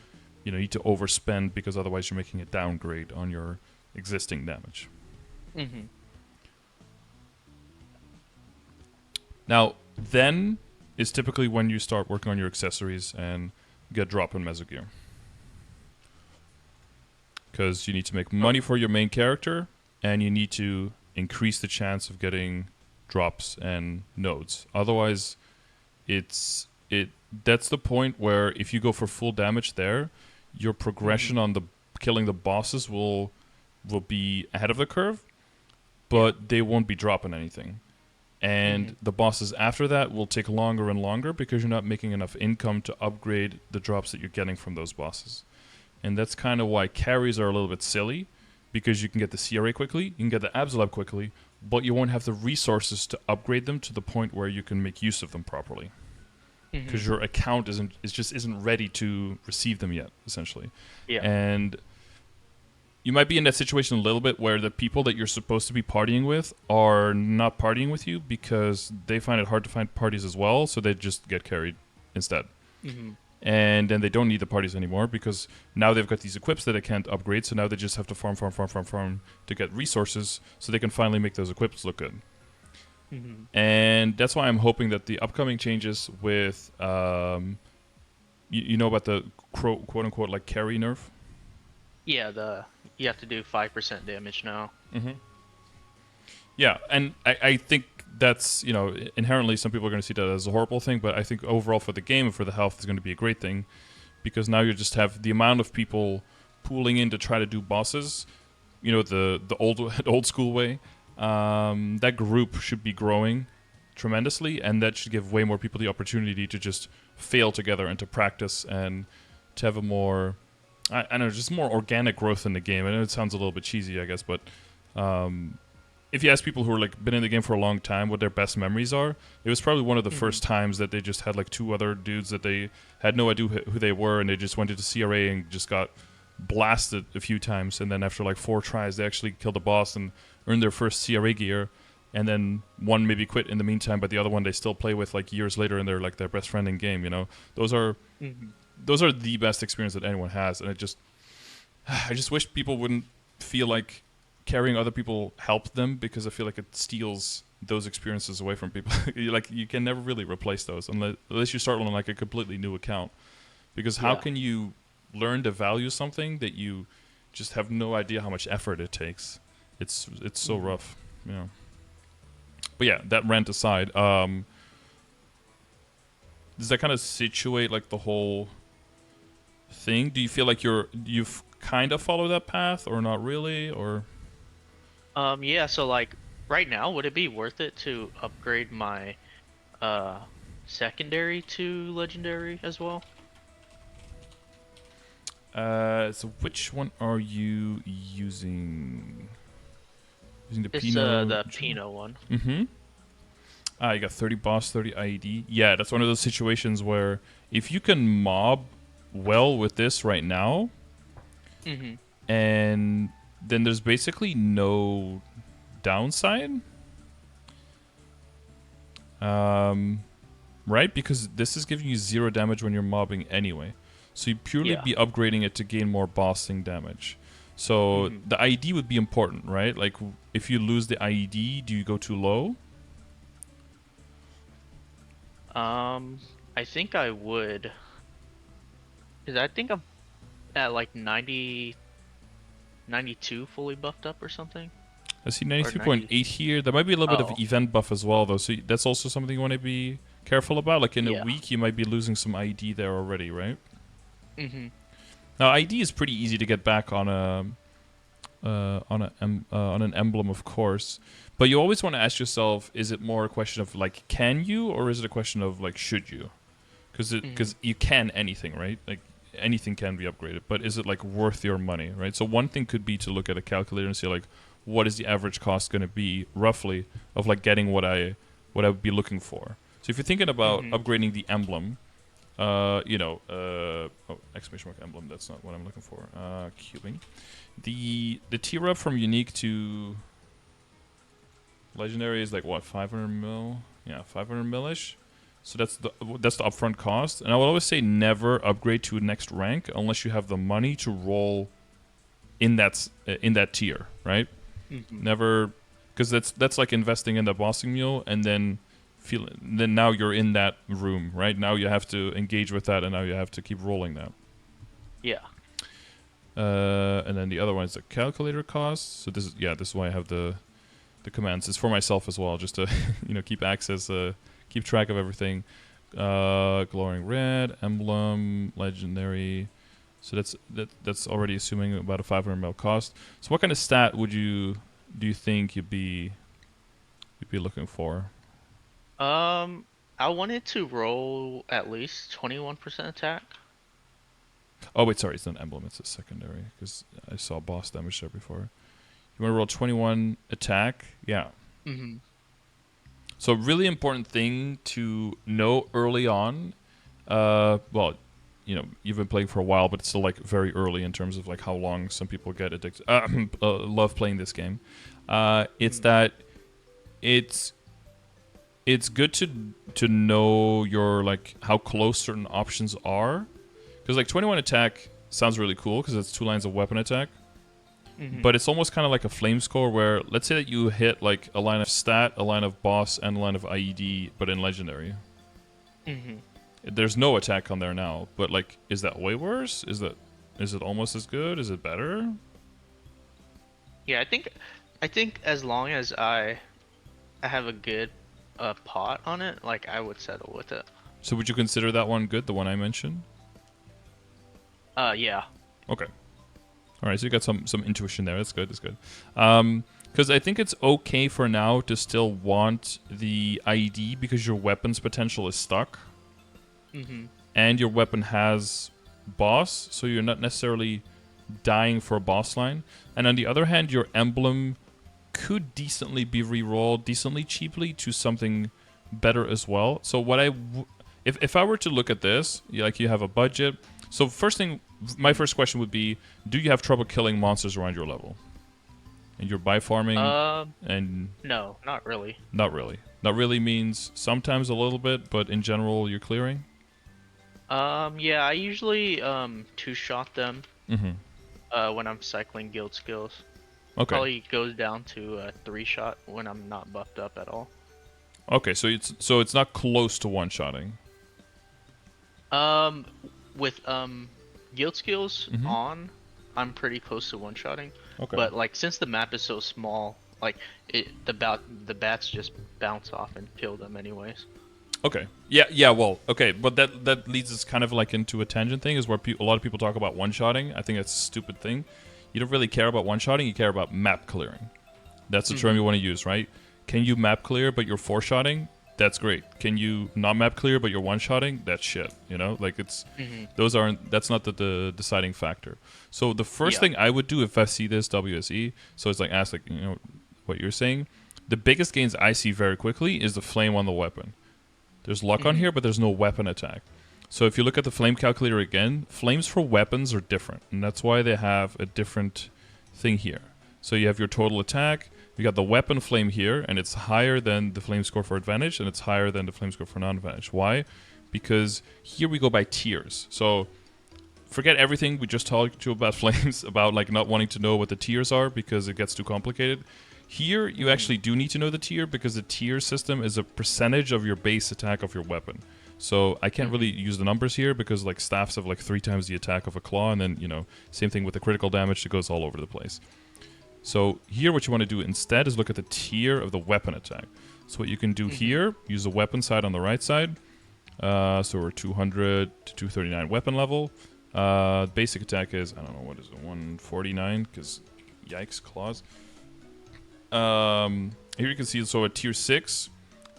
S1: need to overspend because otherwise you're making a downgrade on your existing damage. Now, then is typically when you start working on your accessories and get drop in Mesogear. Because you need to make money for your main character, and you need to increase the chance of getting drops and nodes. Otherwise, that's the point where if you go for full damage there, your progression on the killing the bosses will be ahead of the curve, but they won't be dropping anything. And the bosses after that will take longer and longer because you're not making enough income to upgrade the drops that you're getting from those bosses. And that's kind of why carries are a little bit silly, because you can get the CRA quickly, you can get the Absolab quickly, but you won't have the resources to upgrade them to the point where you can make use of them properly. Because your account isn't ready to receive them yet, essentially. And you might be in that situation a little bit where the people that you're supposed to be partying with are not partying with you because they find it hard to find parties as well, so they just get carried instead. And then they don't need the parties anymore because now they've got these equips that they can't upgrade, so now they just have to farm to get resources so they can finally make those equips look good. And that's why I'm hoping that the upcoming changes with, you know about the quote-unquote like carry nerf?
S2: Yeah, you have to do 5% damage now.
S1: Yeah, and I think that's, inherently some people are going to see that as a horrible thing, but I think overall for the game and for the health is going to be a great thing because now you just have the amount of people pooling in to try to do bosses, the old school way. That group should be growing tremendously, and that should give way more people the opportunity to just fail together and to practice and to have a more, I don't know, just more organic growth in the game. I know it sounds a little bit cheesy, I guess, but if you ask people who are like been in the game for a long time what their best memories are, it was probably one of the first times that they just had like two other dudes that they had no idea who they were, and they just went into CRA and just got blasted a few times, and then after like 4 tries they actually killed the boss and earned their first CRA gear, and then one maybe quit in the meantime, but the other one they still play with like years later, and they're like their best friend in game. You know, those are the best experience that anyone has, and I just wish people wouldn't feel like carrying other people helped them, because I feel like it steals those experiences away from people. You can never really replace those unless you start on like a completely new account, because how can you learn to value something that you just have no idea how much effort it takes? It's so rough. Yeah. But yeah, that rant aside, does that kind of situate like the whole thing? Do you feel like you've kind of followed that path, or not really, or?
S2: Yeah, so like right now, would it be worth it to upgrade my secondary to legendary as well?
S1: So which one are you using? Using the
S2: It's
S1: Pinot?
S2: the Pinot one.
S1: Mm-hmm. You got 30 boss, 30 IED. Yeah, that's one of those situations where if you can mob well with this right now, and then there's basically no downside. Right? Because this is giving you 0 damage when you're mobbing anyway. So you purely be upgrading it to gain more bossing damage. So the IED would be important, right? Like, if you lose the IED, do you go too low?
S2: I think I would. Because I think I'm at like 90, 92 fully buffed up or something.
S1: I see 93.8 here. There might be a little bit of event buff as well, though. So that's also something you want to be careful about. Like in a week, you might be losing some ID there already, right? Now, ID is pretty easy to get back on an emblem, of course. But you always want to ask yourself: is it more a question of like, can you, or is it a question of like, should you? Because you can anything, right? Like anything can be upgraded, but is it like worth your money, right? So one thing could be to look at a calculator and see like, what is the average cost going to be roughly of like getting what I would be looking for. So if you're thinking about upgrading the emblem, exclamation mark emblem, that's not what I'm looking for. Cubing. The tier up from unique to legendary is like what, 500 mil? Yeah, 500 mil-ish. So that's the upfront cost. And I will always say never upgrade to next rank unless you have the money to roll in that tier, right? Never, because that's like investing in the bossing mule, and then now you're in that room, right? Now you have to engage with that, and now you have to keep rolling that.
S2: Yeah.
S1: And then the other one is the calculator cost. So this is why I have the commands. It's for myself as well, just to keep access, keep track of everything. Glowing red, emblem, legendary. So that's already assuming about a 500 mil cost. So what kind of stat do you think you'd be looking for?
S2: I wanted to roll at least 21% attack.
S1: Oh wait, sorry, it's not an emblem, it's a secondary, because I saw boss damage there before. You want to roll 21 attack? Yeah. So really important thing to know early on. You've been playing for a while, but it's still like very early in terms of like how long some people get addicted. Love playing this game. It's that it's good to know your like how close certain options are, because like 21 attack sounds really cool because it's 2 lines of weapon attack. But it's almost kind of like a flame score where, let's say that you hit like a line of stat, a line of boss, and a line of IED, but in legendary. There's no attack on there now, but like, is that way worse? Is it almost as good? Is it better?
S2: Yeah, I think as long as I have a good pot on it, like I would settle with it.
S1: So would you consider that one good, the one I mentioned?
S2: Yeah.
S1: Okay. All right, so you got some intuition there. That's good. Because I think it's okay for now to still want the IED because your weapon's potential is stuck. And your weapon has boss, so you're not necessarily dying for a boss line. And on the other hand, your emblem could decently be re-rolled decently cheaply to something better as well. So what if I were to look at this, like you have a budget. So first thing, my first question would be, do you have trouble killing monsters around your level? And you're by farming and
S2: No, not really.
S1: not really. Not really means sometimes a little bit, but in general you're clearing.
S2: Yeah, I usually two-shot them
S1: Mm-hmm.
S2: when I'm cycling guild skills.
S1: Okay.
S2: Probably goes down to a 3-shot when I'm not buffed up at all.
S1: Okay, so it's not close to one-shotting.
S2: With guild skills
S1: Mhm.
S2: on, I'm pretty close to one-shotting.
S1: Okay.
S2: But like since the map is so small, like the bats just bounce off and kill them anyways.
S1: Okay. Yeah. Well, okay, but that leads us kind of like into a tangent thing, is where a lot of people talk about one-shotting. I think that's a stupid thing. You don't really care about one-shotting. You care about map clearing. That's the term you want to use, right? Can you map clear, but you're four-shotting? That's great. Can you not map clear, but you're one-shotting? That's shit. You know, like it's those aren't. That's not the deciding factor. So the first thing I would do if I see this WSE, so it's like ask like what you're saying. The biggest gains I see very quickly is the flame on the weapon. There's luck on here, but there's no weapon attack. So if you look at the flame calculator again, flames for weapons are different, and that's why they have a different thing here. So you have your total attack, you got the weapon flame here, and it's higher than the flame score for advantage, and it's higher than the flame score for non-advantage. Why? Because here we go by tiers. So forget everything we just talked to you about flames, about like not wanting to know what the tiers are because it gets too complicated. Here, you actually do need to know the tier, because the tier system is a percentage of your base attack of your weapon. So I can't really use the numbers here, because like staffs have like 3 times the attack of a claw, and then, same thing with the critical damage, it goes all over the place. So here what you want to do instead is look at the tier of the weapon attack. So what you can do here, use the weapon side on the right side. So we're 200 to 239 weapon level. Basic attack is, I don't know, what is it, 149, because yikes, claws. Here you can see, so at tier 6,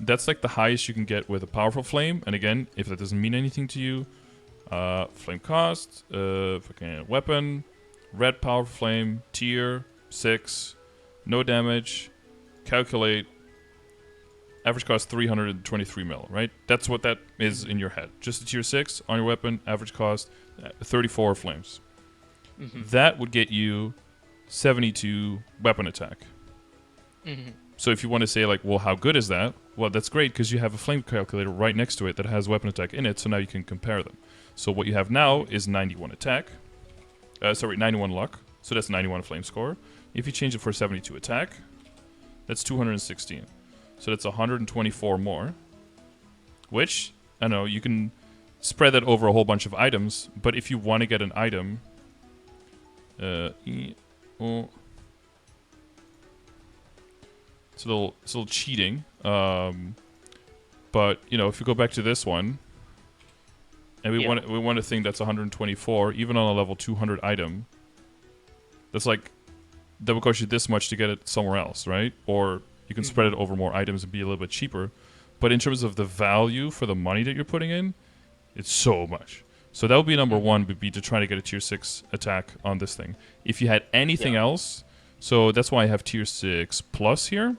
S1: that's like the highest you can get with a powerful flame. And again, if that doesn't mean anything to you, flame cost, fucking weapon, red powerful flame, tier 6, no damage, calculate, average cost 323 mil, right? That's what that is in your head. Just a tier 6 on your weapon, average cost 34 flames. That would get you 72 weapon attack. So if you want to say like, well, how good is that? Well, that's great, because you have a flame calculator right next to it that has weapon attack in it, so now you can compare them. So what you have now is 91 attack. 91 luck. So that's 91 flame score. If you change it for 72 attack, that's 216. So that's 124 more. Which, I know, you can spread that over a whole bunch of items, but if you want to get an item... It's a little cheating, but if you go back to this one, and we want a thing that's 124, even on a level 200 item, that's like that would cost you this much to get it somewhere else, right? Or you can spread it over more items and be a little bit cheaper. But in terms of the value for the money that you're putting in, it's so much. So that would be number one, would be to try to get a tier 6 attack on this thing. If you had anything else, so that's why I have tier 6 plus here.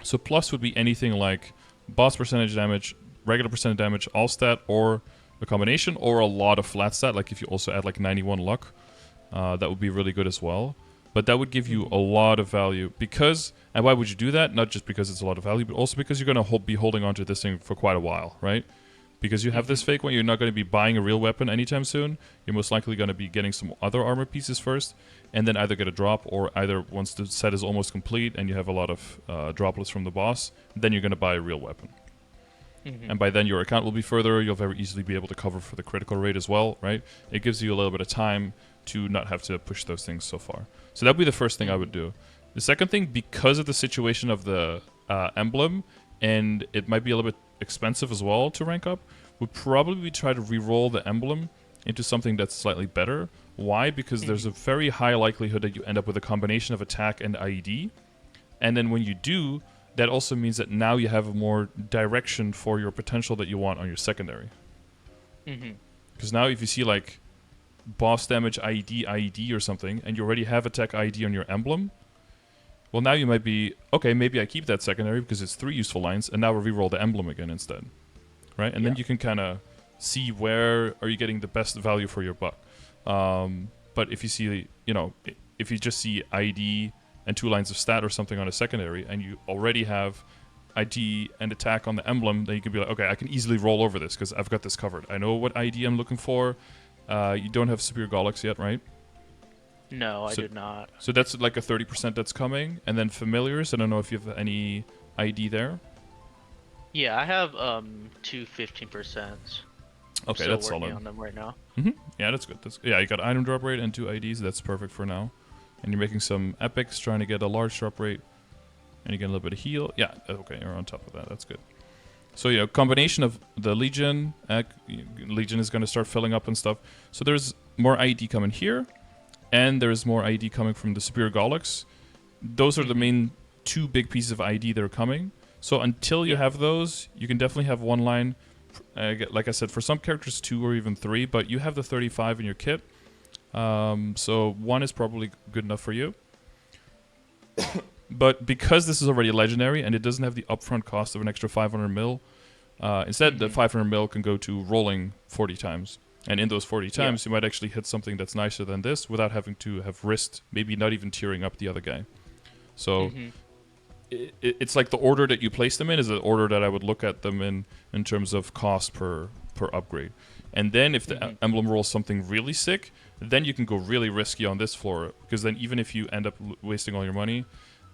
S1: So plus would be anything like boss percentage damage, regular percentage damage, all stat, or a combination, or a lot of flat stat, like if you also add like 91 luck, that would be really good as well. But that would give you a lot of value, because, and why would you do that? Not just because it's a lot of value, but also because you're going to be holding on to this thing for quite a while, right? Because you have this fake one, you're not going to be buying a real weapon anytime soon. You're most likely going to be getting some other armor pieces first, and then either get a drop, or either once the set is almost complete and you have a lot of droplets from the boss, then you're going to buy a real weapon. And by then your account will be further, you'll very easily be able to cover for the critical rate as well, right? It gives you a little bit of time to not have to push those things so far. So that would be the first thing I would do. The second thing, because of the situation of the emblem, and it might be a little bit expensive as well to rank up, would probably try to re-roll the emblem into something that's slightly better. Why? Because there's a very high likelihood that you end up with a combination of attack and IED. And then when you do, that also means that now you have a more direction for your potential that you want on your secondary. Because now if you see like boss damage IED or something, and you already have attack IED on your emblem, Well, now you might be, okay, maybe I keep that secondary because it's 3 useful lines, and now we reroll the emblem again instead. Right? And then you can kind of see where are you getting the best value for your buck. But if you see, if you just see ID and 2 lines of stat or something on a secondary, and you already have ID and attack on the emblem, then you can be like, okay, I can easily roll over this because I've got this covered. I know what ID I'm looking for. You don't have Superior Gollix yet, right?
S2: No, I did not.
S1: So that's like a 30% that's coming. And then Familiars, I don't know if you have any ID there.
S2: Yeah, I have 2 15%.
S1: Okay,
S2: Still
S1: that's
S2: working
S1: solid.
S2: on them right now.
S1: Yeah, that's good. You got item drop rate and 2 IDs. That's perfect for now. And you're making some epics, trying to get a large drop rate. And you get a little bit of heal. Yeah, okay, you're on top of that. That's good. So, combination of the Legion. Legion is going to start filling up and stuff. So there's more ID coming here. And there's more ID coming from the Superior Gollix. Those are the main 2 big pieces of ID that are coming. So until you have those, you can definitely have 1 line. Like I said, for some characters 2 or even 3, but you have the 35 in your kit. So 1 is probably good enough for you. But because this is already legendary and it doesn't have the upfront cost of an extra 500 mil, instead the 500 mil can go to rolling 40 times. And in those 40 times, you might actually hit something that's nicer than this without having to have risked, maybe not even tearing up the other guy. So it's like the order that you place them in is the order that I would look at them in terms of cost per upgrade. And then if the emblem rolls something really sick, then you can go really risky on this floor. Because then even if you end up wasting all your money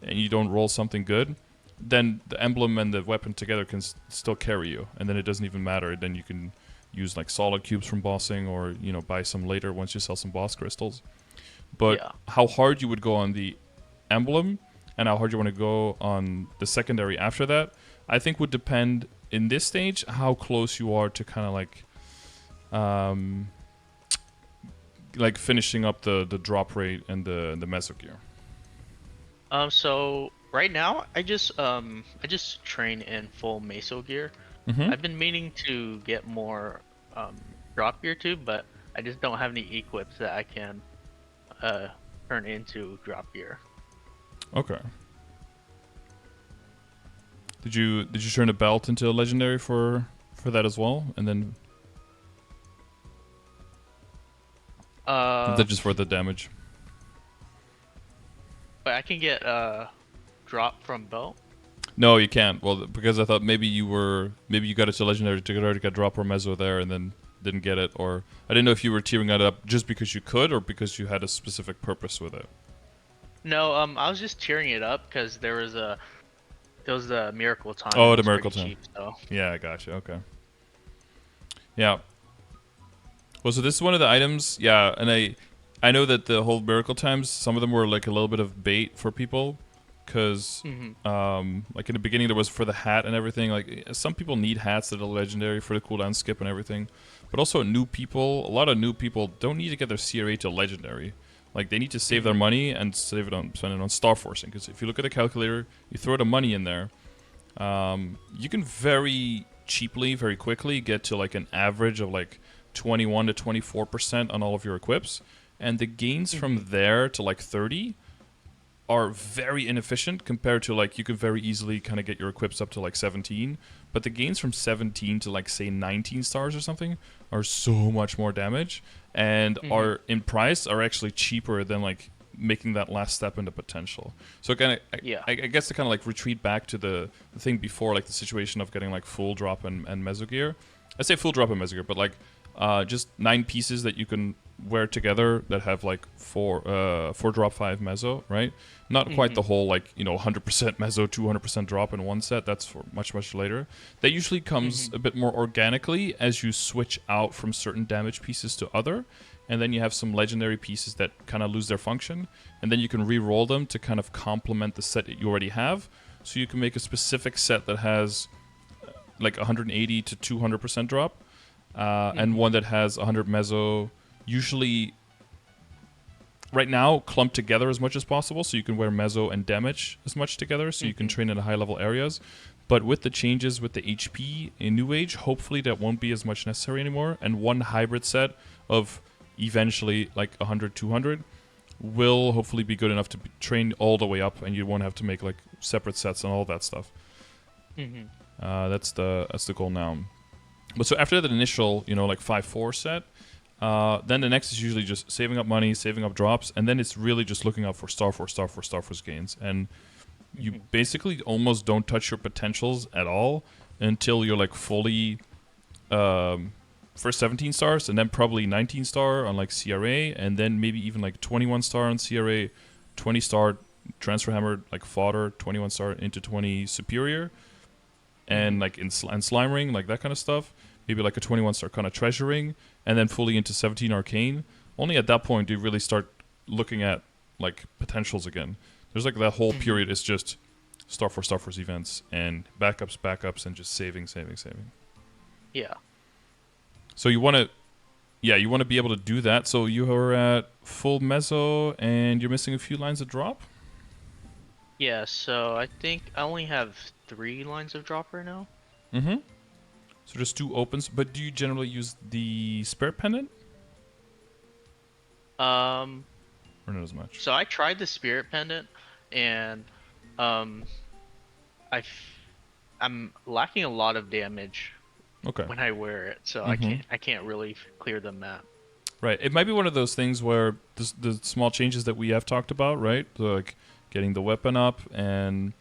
S1: and you don't roll something good, then the emblem and the weapon together can still carry you. And then it doesn't even matter. Then you can use like solid cubes from bossing or, buy some later once you sell some boss crystals. But how hard you would go on the emblem and how hard you want to go on the secondary after that, I think would depend in this stage how close you are to kind of like finishing up the drop rate and the meso gear.
S2: So right now I just train in full meso gear. I've been meaning to get more drop gear too, but I just don't have any equips that I can turn into drop gear.
S1: Okay. Did you turn a belt into a legendary for that as well, and then? Is that just for the damage?
S2: But I can get drop from belt.
S1: No, you can't. Well, because I thought maybe you got it to legendary to already got drop or meso there, and then didn't get it, or I didn't know if you were tearing it up just because you could, or because you had a specific purpose with it.
S2: No, I was just tearing it up because there was the miracle time.
S1: Oh, the miracle time.
S2: Cheap, so.
S1: Yeah, I gotcha. Okay. Yeah. Well, so this is one of the items. Yeah, and I know that the whole miracle times, some of them were like a little bit of bait for people, because like in the beginning there was for the hat and everything. Like some people need hats that are legendary for the cooldown skip and everything, but also a lot of new people don't need to get their CRA to legendary. Like they need to save their money and spend it on star forcing. Because if you look at the calculator, you throw the money in there, you can very cheaply, very quickly get to like an average of like 21 to 24% on all of your equips, and the gains from there to like 30 are very inefficient compared to like you could very easily kind of get your equips up to like 17, but the gains from 17 to like say 19 stars or something are so much more damage and are in price are actually cheaper than like making that last step into potential. So kind of I guess to kind of like retreat back to the thing before, like the situation of getting like full drop and meso gear. I say full drop and meso gear, but like just 9 pieces that you can wear together that have like 4 drop 5 meso, right? Not quite the whole like 100% meso 200% drop in one set. That's for much later. That usually comes a bit more organically as you switch out from certain damage pieces to other, and then you have some legendary pieces that kind of lose their function, and then you can re-roll them to kind of complement the set that you already have. So you can make a specific set that has like 180 to 200% drop, and one that has 100 meso. Usually, right now, clumped together as much as possible, so you can wear meso and damage as much together, so you can train in high-level areas. But with the changes with the HP in New Age, hopefully that won't be as much necessary anymore, and one hybrid set of eventually like 100, 200 will hopefully be good enough to be trained all the way up, and you won't have to make like separate sets and all that stuff.
S2: Mm-hmm.
S1: That's the goal now. But so after that initial, like 5-4 set, then the next is usually just saving up money, saving up drops, and then it's really just looking out for Star Force gains. And you basically almost don't touch your potentials at all until you're like fully first 17 stars, and then probably 19 star on like CRA, and then maybe even like 21 star on CRA, 20 star transfer hammer like fodder, 21 star into 20 superior, and like in slime ring, like that kind of stuff. Maybe like a 21 star kind of treasure ring, and then fully into 17 arcane. Only at that point do you really start looking at like potentials again. There's like that whole period is just Star Force events and backups, and just saving.
S2: Yeah.
S1: So you want to be able to do that. So you are at full meso, and you're missing a few lines of drop.
S2: Yeah, so I think I only have 3 lines of drop right now.
S1: Mm-hmm. So just 2 opens, but do you generally use the Spirit Pendant? Or not as much?
S2: So I tried the Spirit Pendant, and I'm lacking a lot of damage when I wear it, so I can't really clear the map.
S1: Right. It might be one of those things where the small changes that we have talked about, right? So like getting the weapon up and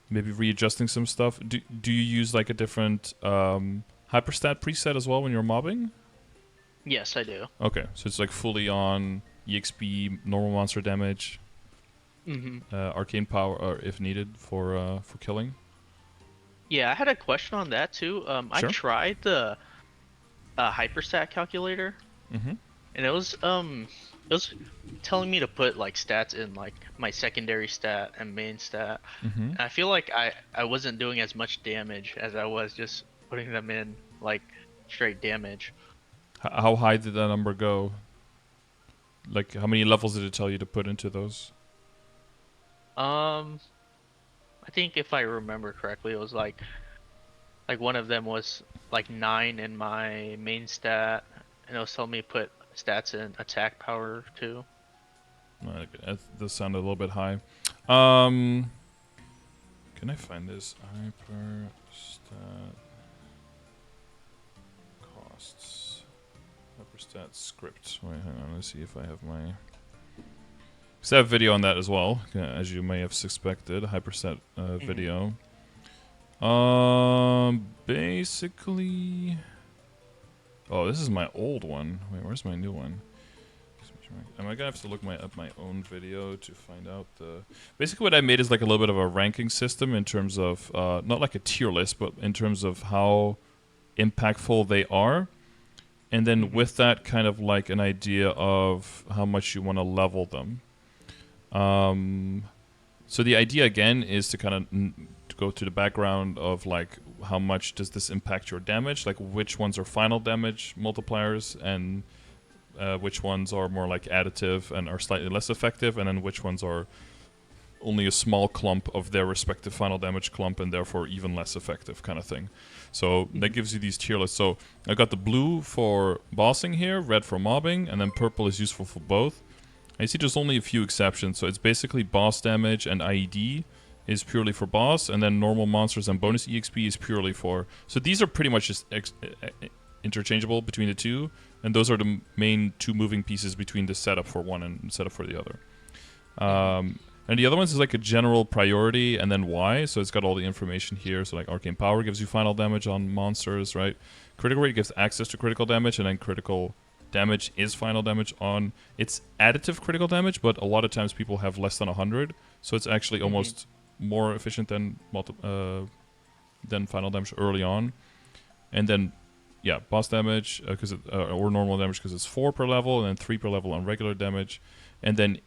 S1: maybe readjusting some stuff. Do you use like a different hyperstat preset as well when you're mobbing?
S2: Yes, I do.
S1: Okay, so it's like fully on EXP, normal monster damage, arcane power, or if needed for killing.
S2: Yeah, I had a question on that too.
S1: Sure.
S2: I tried the hyperstat calculator, and it was telling me to put like stats in like my secondary stat and main stat. And I feel like I wasn't doing as much damage as I was just putting them in like straight damage.
S1: How high did that number go? Like, how many levels did it tell you to put into those?
S2: I think if I remember correctly, it was like one of them was like 9 in my main stat, and it was telling me to put stats in attack power too.
S1: This sounded a little bit high. Can I find this hyperstat costs? Hyperstat script. Wait, hang on. Let's see if I have my. Because I have video on that as well, as you may have suspected. Hyperstat video. Basically. Oh, this is my old one. Wait, where's my new one? Am I gonna have to look up my own video to find out the? Basically, what I made is like a little bit of a ranking system in terms of not like a tier list, but in terms of how impactful they are, and then with that, kind of like an idea of how much you want to level them. So the idea again is to kind of to go to the background of like how much does this impact your damage, like which ones are final damage multipliers, and which ones are more like additive and are slightly less effective, and then which ones are only a small clump of their respective final damage clump and therefore even less effective kind of thing. So that gives you these tier lists. So I got the blue for bossing here, red for mobbing, and then purple is useful for both. I see there's only a few exceptions. So it's basically boss damage and IED is purely for boss, and then normal monsters and bonus EXP is purely for... So these are pretty much just interchangeable between the two, and those are the main 2 moving pieces between the setup for one and setup for the other. And the other ones is like a general priority and then why. So it's got all the information here. So like arcane power gives you final damage on monsters, right? Critical rate gives access to critical damage, and then critical damage is final damage on... It's additive critical damage, but a lot of times people have less than 100. So it's actually almost more efficient than final damage early on. And then, yeah, boss damage or normal damage because it's 4 per level, and then 3 per level on regular damage. And then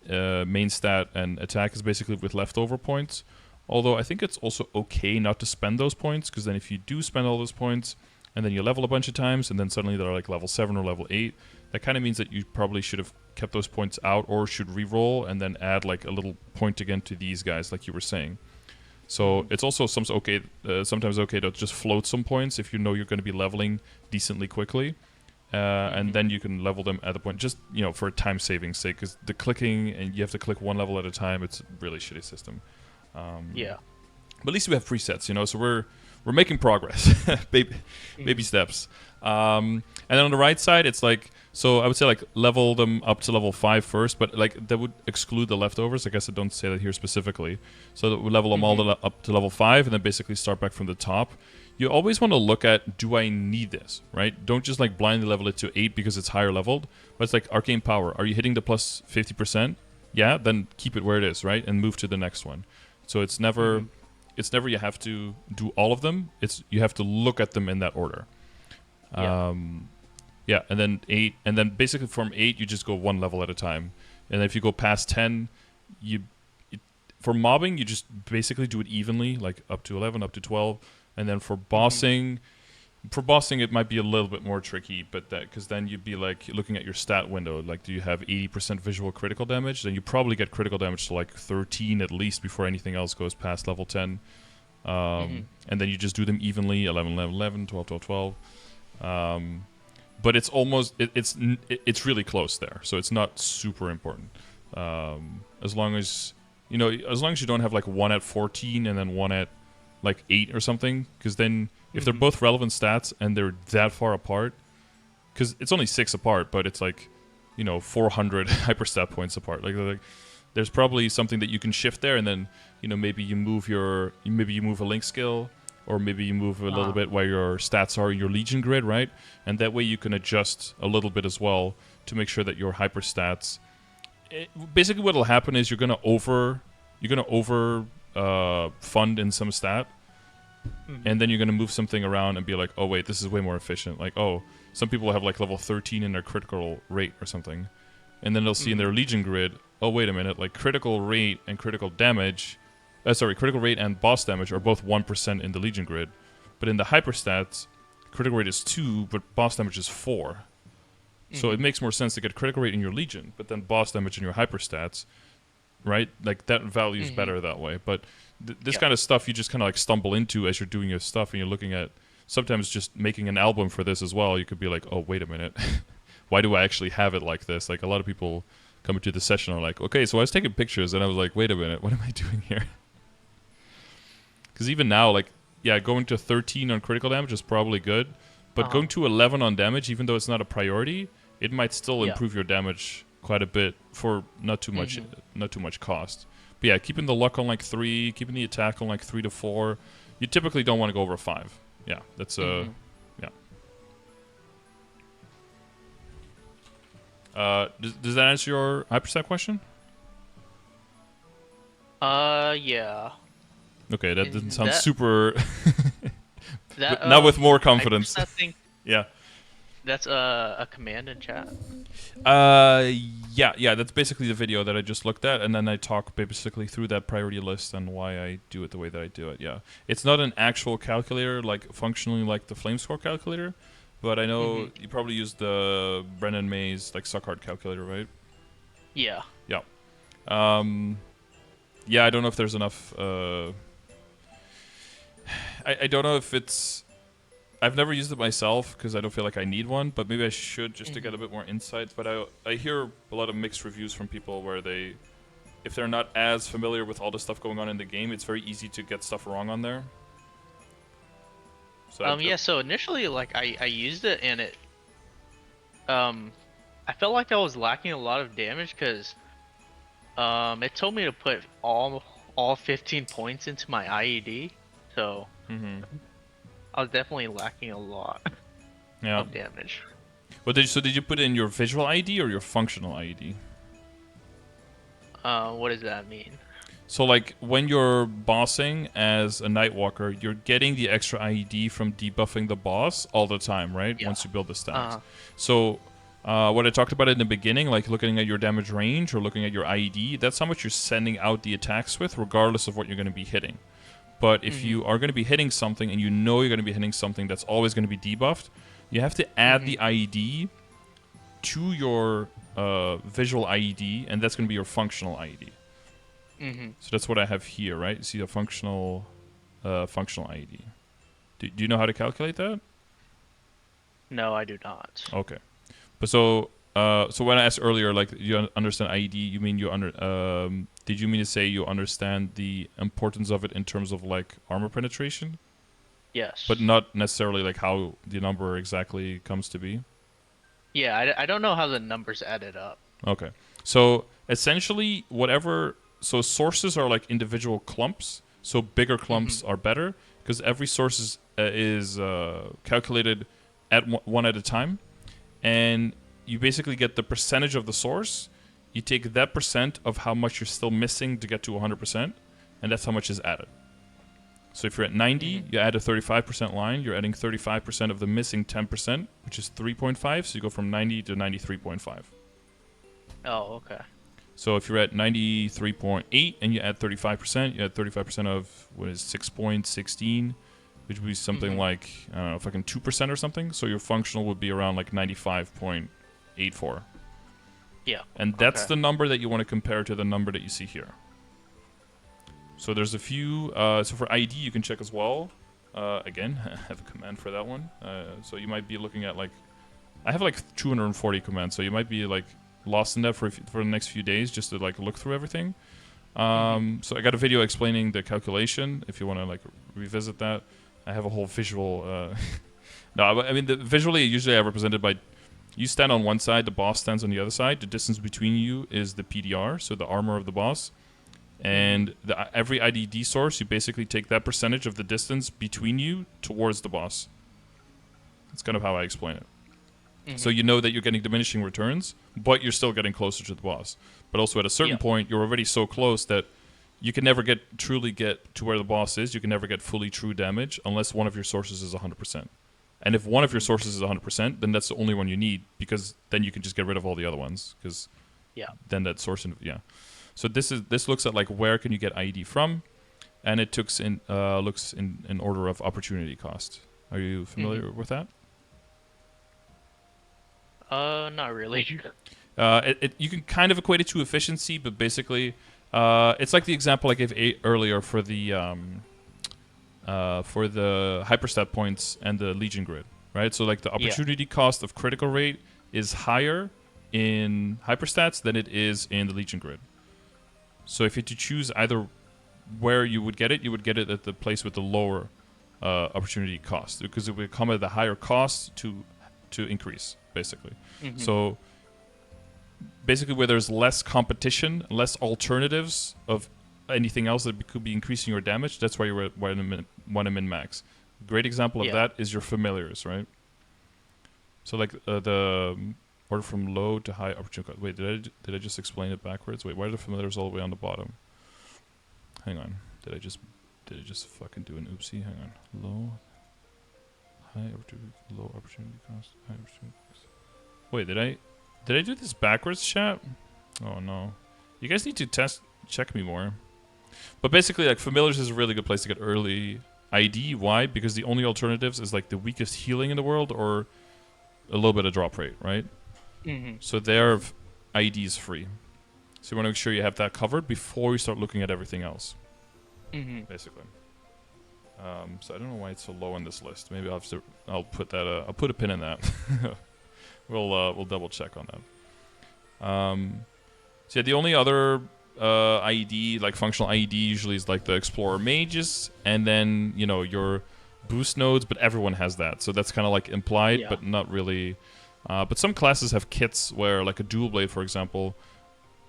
S1: main stat and attack is basically with leftover points. Although I think it's also okay not to spend those points, because then if you do spend all those points and then you level a bunch of times and then suddenly they're like level 7 or level 8, that kind of means that you probably should have kept those points out or should re-roll and then add like a little point again to these guys like you were saying. So it's also sometimes okay to just float some points if you know you're going to be leveling decently quickly. and then you can level them at the point, just for time saving sake, because the clicking and you have to click one level at a time. It's a really shitty system.
S2: Yeah.
S1: But at least we have presets, so we're making progress, baby steps. And then on the right side, it's like, so I would say like level them up to level 5 first, but like that would exclude the leftovers. I guess I don't say that here specifically. So that we level them all up to level 5, and then basically start back from the top. You always want to look at, do I need this, right? Don't just like blindly level it to 8 because it's higher leveled. But it's like arcane power. Are you hitting the plus 50%? Yeah, then keep it where it is, right? And move to the next one. So it's never you have to do all of them. It's you have to look at them in that order. Yeah, and then 8, and then basically from 8 you just go one level at a time. And then if you go past 10, for mobbing you just basically do it evenly, like up to 11, up to 12. And then for bossing, it might be a little bit more tricky, but because then you'd be like looking at your stat window, like do you have 80% visual critical damage? Then you probably get critical damage to like 13 at least before anything else goes past level 10. And then you just do them evenly, 11, 11, 11, 12, 12, 12. But it's almost it's really close there, so it's not super important. As long as you don't have like one at 14 and then one at like 8 or something, because then if they're both relevant stats and they're that far apart, because it's only 6 apart, but it's like 400 hyperstat points apart. Like there's probably something that you can shift there, and then maybe you move a link skill, or maybe you move a little bit where your stats are in your Legion grid, right? And that way you can adjust a little bit as well to make sure that your hyperstats. Basically, what'll happen is you're gonna over fund in some stat, and then you're gonna move something around and be like, oh wait, this is way more efficient. Like, oh, some people have like level 13 in their critical rate or something, and then they'll see in their Legion grid, oh wait a minute, like critical rate and critical damage, critical rate and boss damage are both 1% in the Legion grid, but in the hyperstats, critical rate is 2, but boss damage is 4. So it makes more sense to get critical rate in your Legion, but then boss damage in your hyperstats. Right, like that value is better that way. But this kind of stuff you just kind of like stumble into as you're doing your stuff, and you're looking at sometimes just making an album for this as well. You could be like, oh wait a minute, why do I actually have it like this? Like a lot of people come into the session are like, okay, so I was taking pictures and I was like, wait a minute, what am I doing here? Because even now, like going to 13 on critical damage is probably good, but going to 11 on damage, even though it's not a priority, it might still improve your damage quite a bit for not too much cost. But yeah, keeping the luck on like 3, keeping the attack on like 3 to 4. You typically don't want to go over 5. Yeah, that's yeah. Does that answer your hyperstat question?
S2: Yeah.
S1: Okay, that doesn't sound super.
S2: That
S1: now with more confidence. Yeah.
S2: That's a command in chat.
S1: Yeah, that's basically the video that I just looked at, and then I talk basically through that priority list and why I do it the way that I do it. Yeah, it's not an actual calculator, like functionally like the flame score calculator, but I know you probably use the Brennan Mays like suck hard calculator, right?
S2: Yeah.
S1: Yeah. Yeah, I don't know if there's enough. I don't know if it's. I've never used it myself because I don't feel like I need one, but maybe I should just to get a bit more insight. But I hear a lot of mixed reviews from people where if they're not as familiar with all the stuff going on in the game, it's very easy to get stuff wrong on there. So
S2: so initially, like, I used it and it, I felt like I was lacking a lot of damage because, it told me to put all 15 points into my IED, so I was definitely lacking a lot of damage.
S1: Well, did you put in your visual ID or your functional ID?
S2: What does that mean?
S1: So, like, when you're bossing as a Nightwalker, you're getting the extra IED from debuffing the boss all the time, right?
S2: Yeah.
S1: Once you build the stats. So, what I talked about in the beginning, like looking at your damage range or looking at your IED, that's how much you're sending out the attacks with, regardless of what you're going to be hitting. But if you are going to be hitting something and you know you're going to be hitting something that's always going to be debuffed, you have to add the IED to your visual IED, and that's going to be your functional IED. So that's what I have here, right? You see the functional IED. Do you know how to calculate that?
S2: No, I do not.
S1: Okay. But so when I asked earlier, like you understand IED, you mean did you mean to say you understand the importance of it in terms of like armor penetration, but
S2: Yes.
S1: not necessarily like how the number exactly comes to be?
S2: Yeah, I don't know how the numbers added up.
S1: Okay. So essentially, so sources are like individual clumps. So bigger
S2: Hmm.
S1: clumps are better because every source is calculated at one at a time, and you basically get the percentage of the source. You take that percent of how much you're still missing to get to 100%, and that's how much is added. So if you're at 90,
S2: Hmm.
S1: you add a 35% line, you're adding 35% of the missing 10%, which is 3.5, so you go from 90 to 93.5.
S2: Oh, okay.
S1: So if you're at 93.8 and you add 35%, you add 35% of what is 6.16, which would be something
S2: Hmm.
S1: like, I don't know, fucking 2% or something. So your functional would be around like 95.84.
S2: Yeah.
S1: And that's
S2: Okay.
S1: the number that you want to compare to the number that you see here. So there's a few. So for ID, you can check as well. Again, I have a command for that one. So you might be looking at like, I have like 240 commands. So you might be like lost in that for the next few days just to like look through everything.
S2: Hmm.
S1: So I got a video explaining the calculation. If you want to like revisit that, I have a whole visual. No, I mean visually usually I represented by. You stand on one side, the boss stands on the other side. The distance between you is the PDR, so the armor of the boss.
S2: Hmm.
S1: And every IDD source, you basically take that percentage of the distance between you towards the boss. That's kind of how I explain it. So
S2: Hmm.
S1: you know that you're getting diminishing returns, but you're still getting closer to the boss. But also at a certain
S2: Yeah.
S1: point, you're already so close that you can never truly get to where the boss is. You can never get fully true damage unless one of your sources is 100%. And if one of your
S2: Hmm.
S1: sources is 100%, then that's the only one you need because then you can just get rid of all the other ones because
S2: Yeah.
S1: then that source, yeah. So this looks at like where can you get IED from, and it looks in order of opportunity cost. Are you
S2: Hmm.
S1: familiar with that?
S2: Not really.
S1: You can kind of equate it to efficiency, but basically, it's like the example I gave earlier for the hyperstat points and the Legion grid, right? So like the
S2: Yeah.
S1: opportunity cost of critical rate is higher in hyperstats than it is in the Legion grid. So if you had to choose either where you would get it at the place with the lower opportunity cost because it would come at the higher cost to increase basically.
S2: Hmm.
S1: So basically, where there's less competition, less alternatives of anything else that could be increasing your damage, that's why you want to min max. Great example of
S2: Yeah.
S1: that is your familiars, right? So like the order from low to high opportunity cost. Wait, did I just explain it backwards? Wait, why are the familiars all the way on the bottom? Hang on. Did I just fucking do an oopsie? Hang on. Low, high opportunity, low opportunity cost, high opportunity cost. Wait, did I do this backwards, chat? Oh no. You guys need to check me more. But basically, like familiars is a really good place to get early ID. Why? Because the only alternatives is like the weakest healing in the world or a little bit of drop rate, right?
S2: Hmm.
S1: So their ID is free. So you want to make sure you have that covered before you start looking at everything else,
S2: Hmm.
S1: basically. So I don't know why it's so low on this list. Maybe I'll put that. I'll put a pin in that. We'll double check on that. So yeah, the only other IED, like functional IED, usually is like the Explorer Mages, and then your boost nodes. But everyone has that, so that's kind of like implied,
S2: Yeah.
S1: but not really. But some classes have kits where, like a dual blade, for example,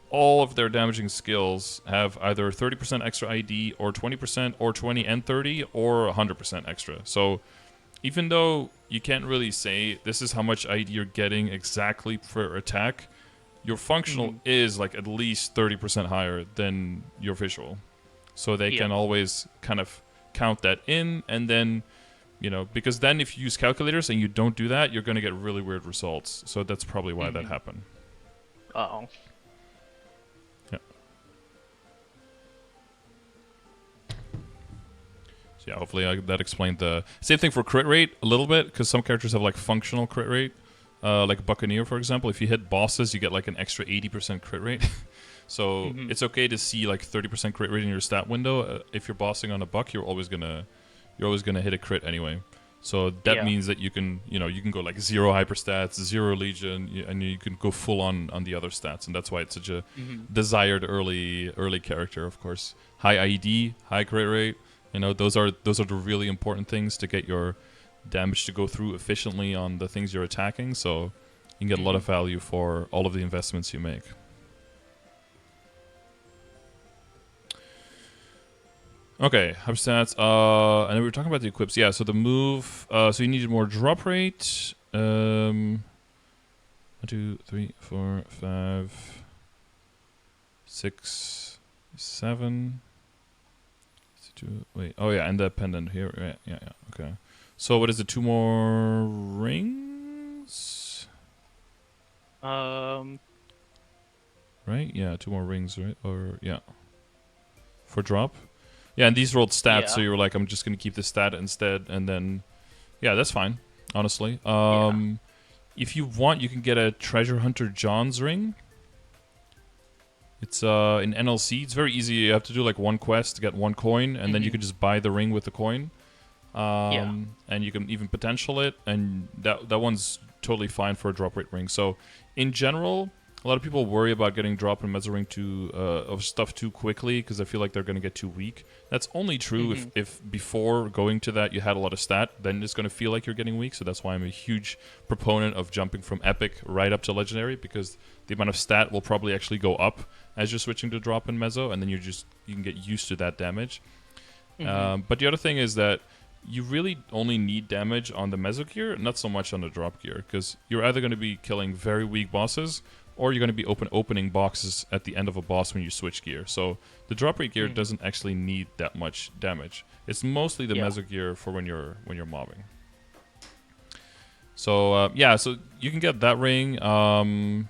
S1: all of their damaging skills have either 30% extra ID, or 20%, or 20 and 30, or 100% extra. So even though you can't really say this is how much ID you're getting exactly per attack, your functional
S2: Hmm.
S1: is like at least 30% higher than your visual. So they
S2: Yeah.
S1: can always kind of count that in, and then, because then if you use calculators and you don't do that, you're going to get really weird results. So that's probably why that
S2: Hmm.
S1: happened.
S2: Oh.
S1: Yeah. So yeah, hopefully that explained the same thing for crit rate a little bit, because some characters have like functional crit rate. Like Buccaneer, for example, if you hit bosses, you get like an extra 80% crit rate. So
S2: Hmm.
S1: it's okay to see like 30% crit rate in your stat window. If you're bossing on a buck, you're always gonna hit a crit anyway. So that
S2: Yeah.
S1: means that you can go like 0 hyperstats, 0 legion, and you can go full on the other stats, and that's why it's such a
S2: Hmm.
S1: desired early character. Of course, high IED, high crit rate. Those are the really important things to get your damage to go through efficiently on the things you're attacking. So you can get a lot of value for all of the investments you make. Okay, hyper stats. And then we were talking about the equips. Yeah, so the move. So you needed more drop rate. 1, 2, 3, 4, 5, 6, 7. Wait. Oh yeah, and the pendant here. Yeah. Okay. So what is it? 2 more rings.
S2: Um.
S1: Right. Yeah, 2 more rings. Right. Or yeah. For drop. Yeah, and these rolled stats, so
S2: Yeah.
S1: you were like, I'm just gonna keep this stat instead, and then, yeah, that's fine, honestly.
S2: Yeah.
S1: If you want, you can get a Treasure Hunter John's ring. It's in NLC. It's very easy. You have to do like 1 quest to get 1 coin, and then you can just buy the ring with the coin.
S2: Yeah.
S1: And you can even potential it, and that one's totally fine for a drop rate ring. So, in general, a lot of people worry about getting drop and mezzo ring of stuff too quickly because I feel like they're going to get too weak. That's only true if before going to that you had a lot of stat, then it's going to feel like you're getting weak. So that's why I'm a huge proponent of jumping from epic right up to legendary, because the amount of stat will probably actually go up as you're switching to drop and mezzo, and then you can get used to that damage. But the other thing is that you really only need damage on the mezzo gear, not so much on the drop gear, because you're either going to be killing very weak bosses, or you're going to be opening boxes at the end of a boss when you switch gear. So the drop rate gear doesn't actually need that much damage. It's mostly the mezzo gear for when you're mobbing. So yeah, so you can get that ring. And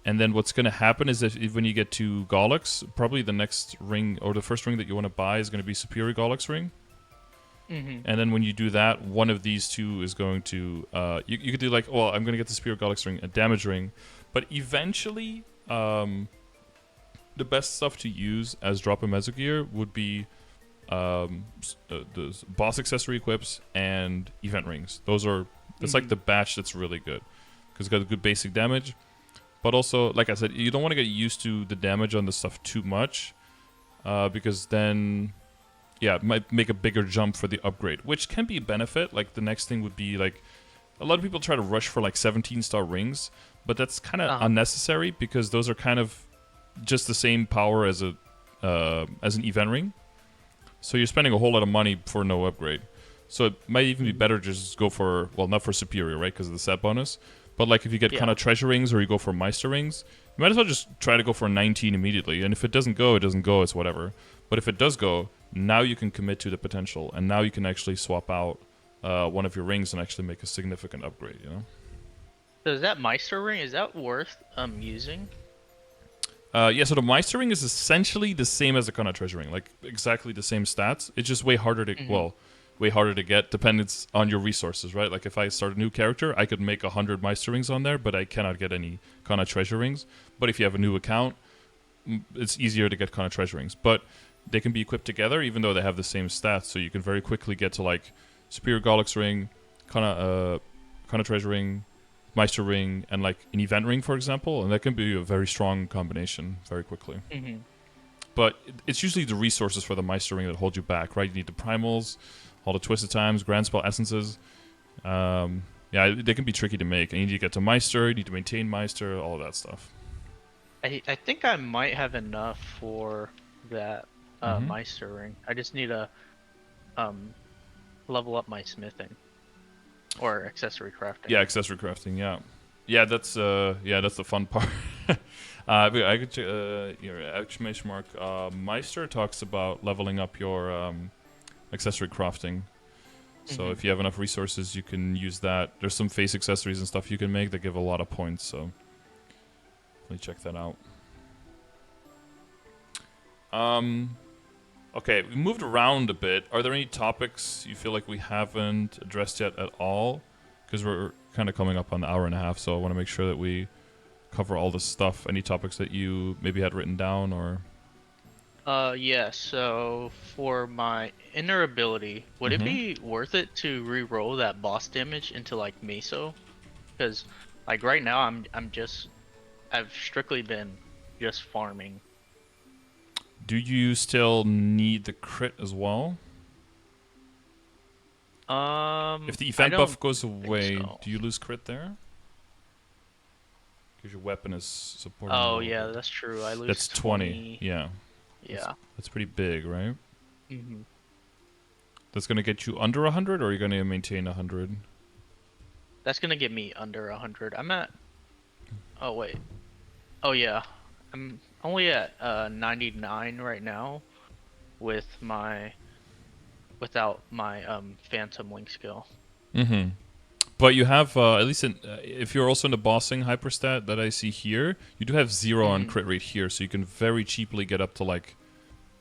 S1: then what's going to happen is if when you get to Gollux, probably the next ring or the first ring that you want to buy is going to be Superior Gollux ring. And then when you do that, one of these two is going to you could do like, well, I'm going to get the Superior Gollux ring, a damage ring. But eventually, the best stuff to use as drop and mezzo gear would be the boss accessory equips and event rings. That's like the batch that's really good because it's got good basic damage. But also, like I said, you don't want to get used to the damage on the stuff too much because then, yeah, it might make a bigger jump for the upgrade, which can be a benefit. Like the next thing would be like, a lot of people try to rush for like 17-star rings, but that's kind of unnecessary because those are kind of just the same power as an event ring. So you're spending a whole lot of money for no upgrade. So it might even be better to just go for, well, not for Superior, right, because of the set bonus. But like if you get kind of treasure rings or you go for Meister rings, you might as well just try to go for 19 immediately. And if it doesn't go, it doesn't go. It's whatever. But if it does go, now you can commit to the potential, and now you can actually swap out one of your rings and actually make a significant upgrade, you know?
S2: So is that Meister ring? Is that worth using?
S1: Yeah, so the Meister ring is essentially the same as the Kana treasure ring, like exactly the same stats. It's just way harder to way harder to get, dependence on your resources, right? Like if I start a new character, I could make 100 Meister rings on there, but I cannot get any Kana treasure rings. But if you have a new account, it's easier to get Kana treasure rings. But they can be equipped together, even though they have the same stats, so you can very quickly get to like Superior Gollux ring, Kana treasure ring, Meister ring, and like an event ring, for example, and that can be a very strong combination very quickly. But it's usually the resources for the Meister ring that hold you back, right? You need the primals, all the twisted times, grand spell essences. Yeah, they can be tricky to make. And you need to get to Meister, you need to maintain Meister, all of that stuff.
S2: I think I might have enough for that Meister ring. I just need to level up my smithing or accessory crafting.
S1: Yeah, accessory crafting. Yeah, that's the fun part. I could your exclamation mark. Meister talks about leveling up your accessory crafting. So if you have enough resources, you can use that. There's some face accessories and stuff you can make that give a lot of points. So definitely check that out. Okay, we moved around a bit. Are there any topics you feel like we haven't addressed yet at all? Because we're kind of coming up on the hour and a half, so I want to make sure that we cover all this stuff. Any topics that you maybe had written down or
S2: Yeah, so for my inner ability, would it
S1: Mm-hmm.
S2: be worth it to re-roll that boss damage into like Meso? Because like right now I've strictly been just farming.
S1: Do you still need the crit as well? If the
S2: I
S1: event buff
S2: don't
S1: goes
S2: think
S1: away,
S2: so.
S1: do you lose crit there? Because your weapon is supporting you a
S2: Oh
S1: little
S2: yeah,
S1: bit.
S2: that's true. I lose
S1: That's 20.
S2: 20.
S1: Yeah. That's
S2: Yeah.
S1: that's pretty big, right?
S2: hmm
S1: That's gonna get you under 100, or are you gonna maintain 100?
S2: That's gonna get me under 100. I'm at. Oh wait. Oh yeah. I'm only at 99 right now with my without my Phantom Link skill.
S1: Mm-hmm. But you have at least if you're also in the bossing hyperstat that I see here, you do have 0 on
S2: hmm
S1: crit rate here, so you can very cheaply get up to like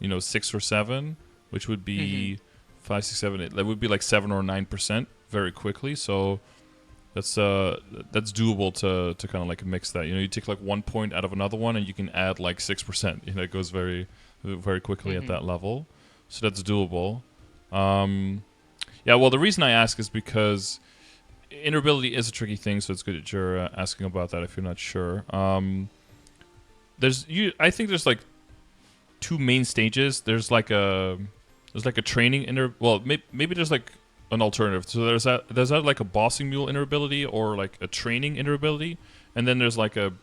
S1: 6 or 7, which would
S2: hmm
S1: be 5, 6, 7, 8. That would be like 7 or 9% very quickly. So that's doable to kind of like mix that. You take like 1 point out of another one, and you can add like 6%. It goes very quickly at
S2: hmm
S1: that level. So that's doable. Yeah. Well, the reason I ask is because interoperability is a tricky thing, so it's good that you're asking about that if you're not sure. I think there's like two main stages. There's like a training well, maybe there's like an alternative. So there's that like a bossing mule interoperability or like a training interoperability, and then there's like a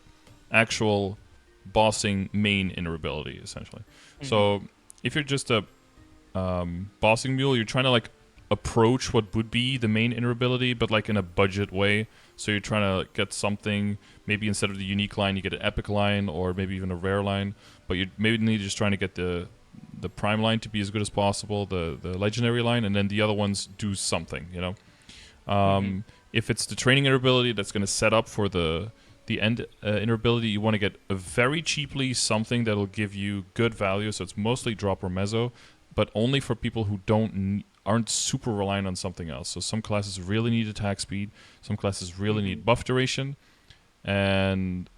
S1: actual bossing main interoperability essentially.
S2: hmm
S1: So if you're just a bossing mule, you're trying to like approach what would be the main interoperability, but like in a budget way. So you're trying to get something. Maybe instead of the unique line, you get an epic line, or maybe even a rare line. But you maybe just trying to get the prime line to be as good as possible, the legendary line, and then the other ones do something.
S2: hmm
S1: If it's the training interoperability that's going to set up for the end interoperability, you want to get a very cheaply something that'll give you good value. So it's mostly drop or mezzo, but only for people who aren't super reliant on something else. So some classes really need attack speed, some classes really
S2: hmm
S1: need buff duration, and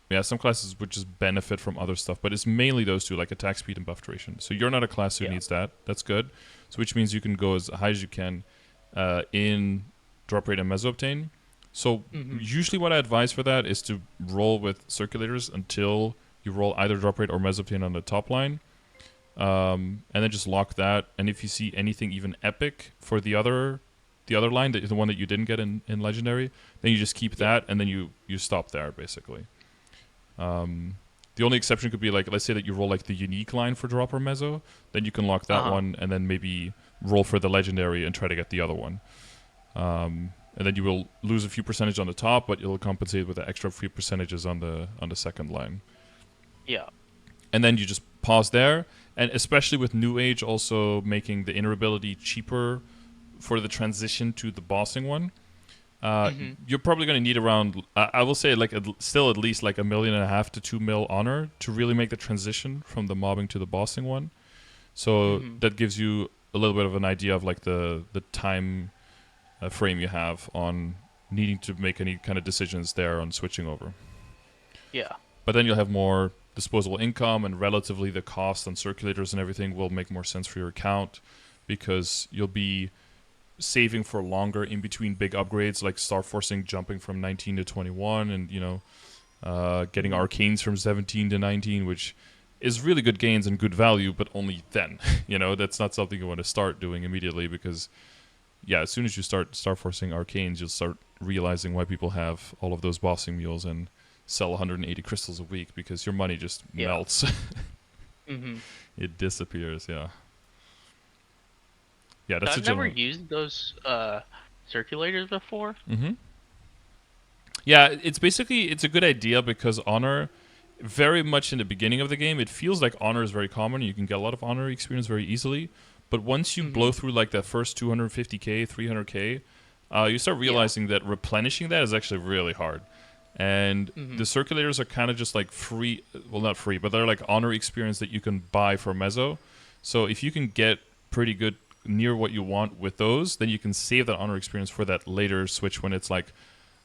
S1: yeah, some classes would just benefit from other stuff. But it's mainly those two, like attack speed and buff duration. So you're not a class who
S2: Yeah.
S1: needs that. That's good. So which means you can go as high as you can in drop rate and meso obtain. So
S2: hmm
S1: usually what I advise for that is to roll with circulators until you roll either drop rate or meso obtain on the top line. And then just lock that. And if you see anything even epic for the other line, the one that you didn't get in legendary, then you just keep
S2: Yeah.
S1: that, and then you stop there basically. The only exception could be like, let's say that you roll like the unique line for drop or meso, then you can lock that
S2: Uh-huh.
S1: one, and then maybe roll for the legendary and try to get the other one. And then you will lose a few percentage on the top, but you'll compensate with the extra few percentages on the second line.
S2: Yeah.
S1: And then you just pause there. And especially with New Age also making the interoperability cheaper for the transition to the bossing one,
S2: hmm
S1: you're probably going to need around, I will say, like still at least like 1.5 million to 2 mil honor to really make the transition from the mobbing to the bossing one. So
S2: hmm
S1: that gives you a little bit of an idea of like the time frame you have on needing to make any kind of decisions there on switching over.
S2: Yeah.
S1: But then you'll have more disposable income, and relatively the cost on circulators and everything will make more sense for your account because you'll be saving for longer in between big upgrades like Star Forcing jumping from 19 to 21, and getting
S2: hmm
S1: arcanes from 17 to 19, which is really good gains and good value, but only then. That's not something you want to start doing immediately because as soon as you start Star Forcing arcanes, you'll start realizing why people have all of those bossing mules and sell 180 crystals a week because your money just
S2: Yeah.
S1: melts.
S2: hmm
S1: It disappears. Yeah,
S2: So
S1: that's a
S2: I've never
S1: general.
S2: used those circulators before.
S1: Mm-hmm. Yeah, it's a good idea because honor, very much in the beginning of the game, it feels like honor is very common. You can get a lot of honor experience very easily. But once you
S2: hmm
S1: blow through like that first 250k, 300k, you start
S2: Yeah.
S1: realizing that replenishing that is actually really hard. And
S2: hmm
S1: the circulators are kind of just like free, well, not free, but they're like honor experience that you can buy for Mezzo. So if you can get pretty good near what you want with those, then you can save that honor experience for that later switch when it's like,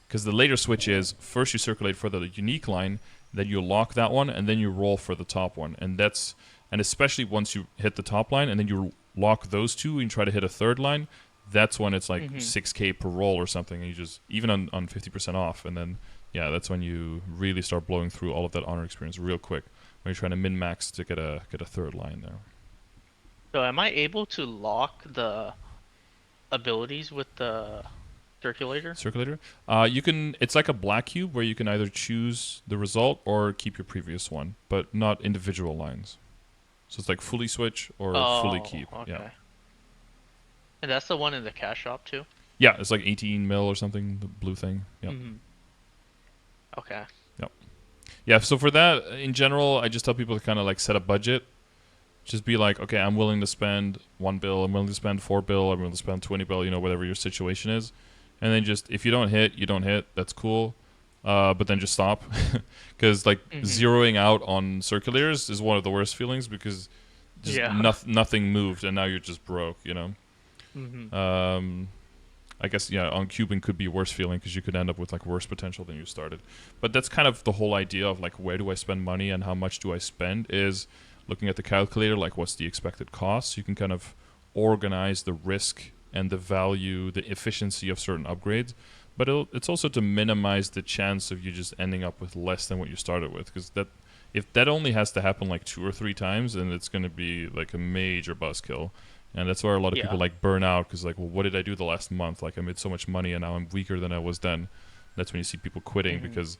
S1: because the later switch is first you circulate for the unique line, then you lock that one, and then you roll for the top one. And that's And especially once you hit the top line and then you lock those two and try to hit a third line, that's when it's like 6K per roll or something. And you just, even on 50% off. And then, yeah, that's when you really start blowing through all of that honor experience real quick when you're trying to min-max to get a third line there.
S2: So am I able to lock the abilities with the circulator?
S1: Circulator? You can, it's like a black cube where you can either choose the result or keep your previous one, but not individual lines. So it's like fully switch or fully keep.
S2: Okay.
S1: Yeah.
S2: And that's the one in the cash shop too?
S1: Yeah, it's like 18 mil or something, the blue thing. Yep.
S2: Okay.
S1: Yep. Yeah, so for that, in general, I just tell people to kind of like set a budget. Just be like, okay, I'm willing to spend 1 bill, I'm willing to spend 4 bill, I'm willing to spend 20 bill, you know, whatever your situation is. And then just, if you don't hit, you don't hit. That's cool. But then just stop. Because like zeroing out on circulators is one of the worst feelings because just nothing moved and now you're just broke, you know? I guess, yeah, on cubing could be a worse feeling because you could end up with like worse potential than you started. But that's kind of the whole idea of like where do I spend money and how much do I spend is looking at the calculator, like what's the expected cost. So you can kind of organize the risk and the value, the efficiency of certain upgrades. But it's also to minimize the chance of you just ending up with less than what you started with. Because that, if that only has to happen like 2 or 3 times, then it's going to be like a major buzzkill. And that's where a lot of people like burn out because like, well, what did I do the last month? Like I made so much money and now I'm weaker than I was then. That's when you see people quitting because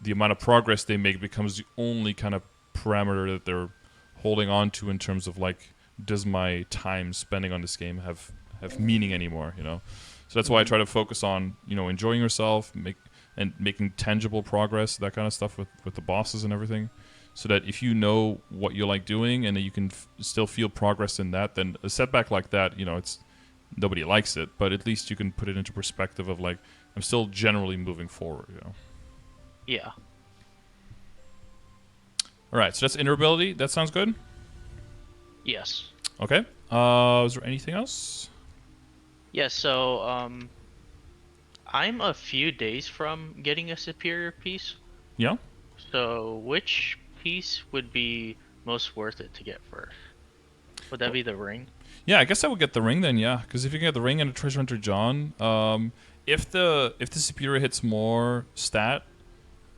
S1: the amount of progress they make becomes the only kind of parameter that they're holding on to in terms of like, does my time spending on this game have meaning anymore, you know? So that's why I try to focus on, you know, enjoying yourself, making tangible progress, that kind of stuff with the bosses and everything. So that if you know what you like doing and that you can still feel progress in that, then a setback like that, you know, it's nobody likes it, but at least you can put it into perspective of like, I'm still generally moving forward, you know?
S2: Yeah.
S1: All right, so that's interoperability. That sounds good?
S2: Yes.
S1: Okay. Is there anything else?
S2: Yeah, so I'm a few days from getting a superior piece.
S1: Yeah.
S2: So which piece would be most worth it to get first? Would that be the ring?
S1: Yeah, I guess I would get the ring then, yeah. Because if you get the ring and a treasure hunter John, if the superior hits more stat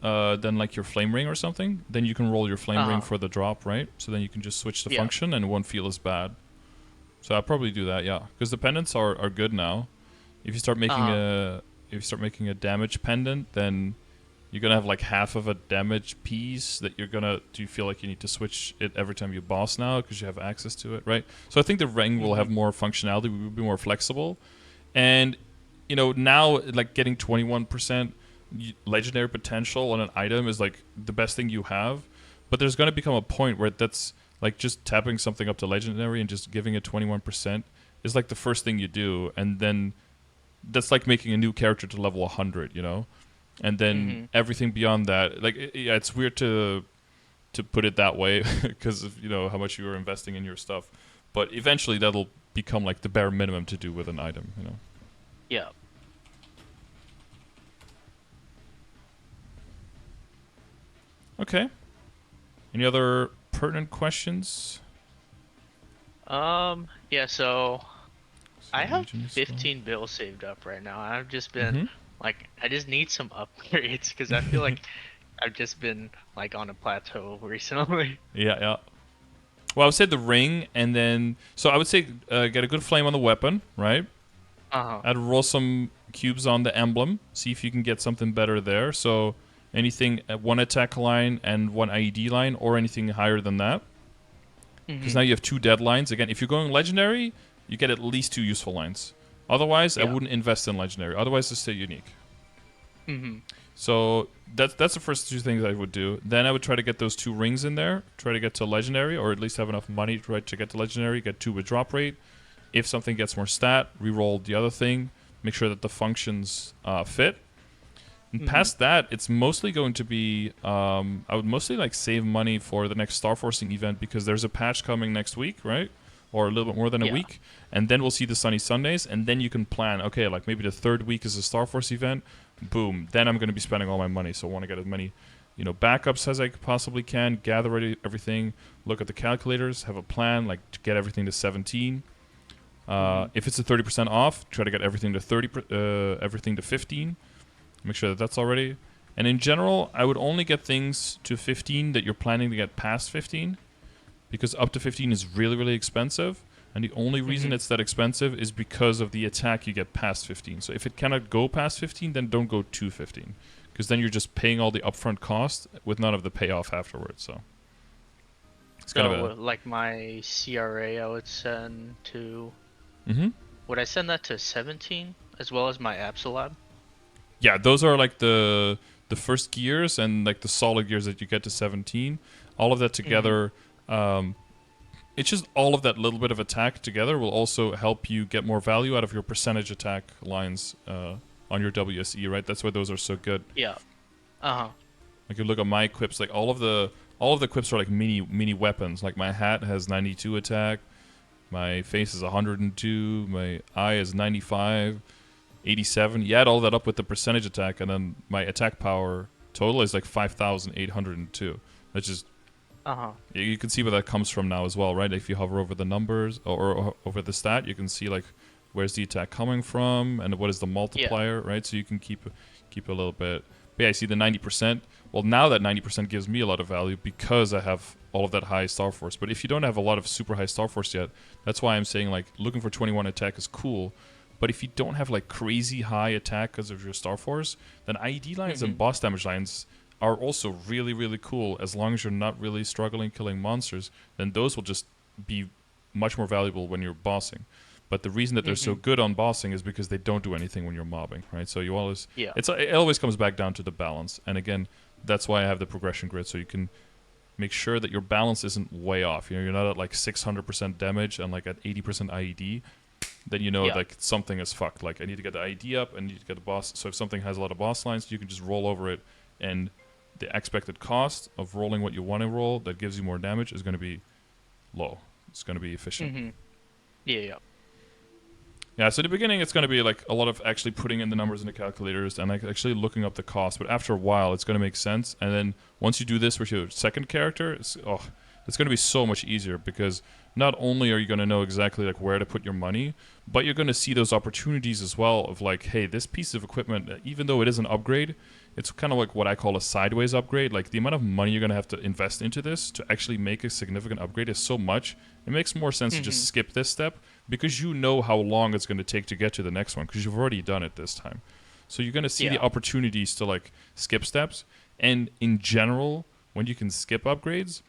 S1: than like your flame ring or something, then you can roll your flame ring for the drop, right? So then you can just switch the function and it won't feel as bad. So I'll probably do that, yeah. Because the pendants are good now. If you start making a damage pendant, then you're gonna have like half of a damage piece that you're gonna. Do you feel like you need to switch it every time you boss now because you have access to it, right? So I think the ring will have more functionality. We will be more flexible, and you know now like getting 21% legendary potential on an item is like the best thing you have. But there's gonna become a point where that's like just tapping something up to legendary and just giving it 21% is like the first thing you do, and then that's like making a new character to level 100, you know. And then everything beyond that, like, yeah, it's weird to put it that way because of, you know, how much you're investing in your stuff. But eventually that'll become like the bare minimum to do with an item, you know?
S2: Yeah.
S1: Okay. Any other pertinent questions?
S2: Yeah, so I have 15 bills saved up right now. I've just been like, I just need some upgrades because I feel like I've just been like on a plateau recently.
S1: Yeah, yeah. Well, I would say the ring, and then so I would say get a good flame on the weapon, right? I'd roll some cubes on the emblem, see if you can get something better there. So anything at 1 attack line and 1 IED line, or anything higher than that. Because now you have 2 dead lines. Again, if you're going legendary, you get at least 2 useful lines. Otherwise, I wouldn't invest in legendary. Otherwise, just stay unique. So that's the first 2 things I would do. Then I would try to get those 2 rings in there. Try to get to legendary, or at least have enough money to get to legendary. Get 2 with drop rate. If something gets more stat, reroll the other thing. Make sure that the functions fit. And past that, it's mostly going to be... I would mostly like save money for the next Starforcing event because there's a patch coming next week, right? Or a little bit more than a week, and then we'll see the Sunny Sundays, and then you can plan, okay, like maybe the 3rd week is a Starforce event, boom, then I'm going to be spending all my money, so I want to get as many backups as I possibly can, gather everything, look at the calculators, have a plan, like to get everything to 17. If it's a 30% off, try to get everything to 15. Make sure that that's all ready. And in general, I would only get things to 15 that you're planning to get past 15, because up to 15 is really, really expensive. And the only reason it's that expensive is because of the attack you get past 15. So if it cannot go past 15, then don't go to 15. Because then you're just paying all the upfront cost with none of the payoff afterwards. So it's kind of
S2: like my CRA, I would send to.
S1: Mm-hmm.
S2: Would I send that to 17 as well as my Absolab?
S1: Yeah, those are like the first gears and like the solid gears that you get to 17. All of that together. It's just all of that little bit of attack together will also help you get more value out of your percentage attack lines on your WSE, right? That's why those are so good.
S2: Yeah.
S1: Like you look at my equips, like all of the equips are like mini weapons. Like my hat has 92 attack, my face is 102, my eye is 95, 87. You add all that up with the percentage attack, and then my attack power total is like 5,802. That's just you can see where that comes from now as well, right? If you hover over the numbers or over the stat, you can see like where's the attack coming from and what is the multiplier, right? So you can keep a little bit. But yeah, I see the 90%. Well, now that 90% gives me a lot of value because I have all of that high Star Force. But if you don't have a lot of super high Star Force yet, that's why I'm saying like looking for 21 attack is cool. But if you don't have like crazy high attack because of your Star Force, then IED lines and boss damage lines are also really, really cool. As long as you're not really struggling killing monsters, then those will just be much more valuable when you're bossing. But the reason that they're so good on bossing is because they don't do anything when you're mobbing, right? So you always, it always comes back down to the balance. And again, that's why I have the progression grid, so you can make sure that your balance isn't way off. You're not at like 600% damage and like at 80% IED. Then like something is fucked. Like I need to get the IED up, I need to get the boss. So if something has a lot of boss lines, you can just roll over it, and the expected cost of rolling what you want to roll that gives you more damage is going to be low. It's going to be efficient. Yeah, so at the beginning it's going to be like a lot of actually putting in the numbers in the calculators and like actually looking up the cost, but after a while it's going to make sense. And then once you do this with your second character, it's going to be so much easier, because not only are you going to know exactly like where to put your money, but you're going to see those opportunities as well of like, hey, this piece of equipment, even though it is an upgrade, it's kind of like what I call a sideways upgrade. Like the amount of money you're going to have to invest into this to actually make a significant upgrade is so much. It makes more sense to just skip this step, because you know how long it's going to take to get to the next one, because you've already done it this time. So you're going to see the opportunities to like skip steps. And in general, when you can skip upgrades,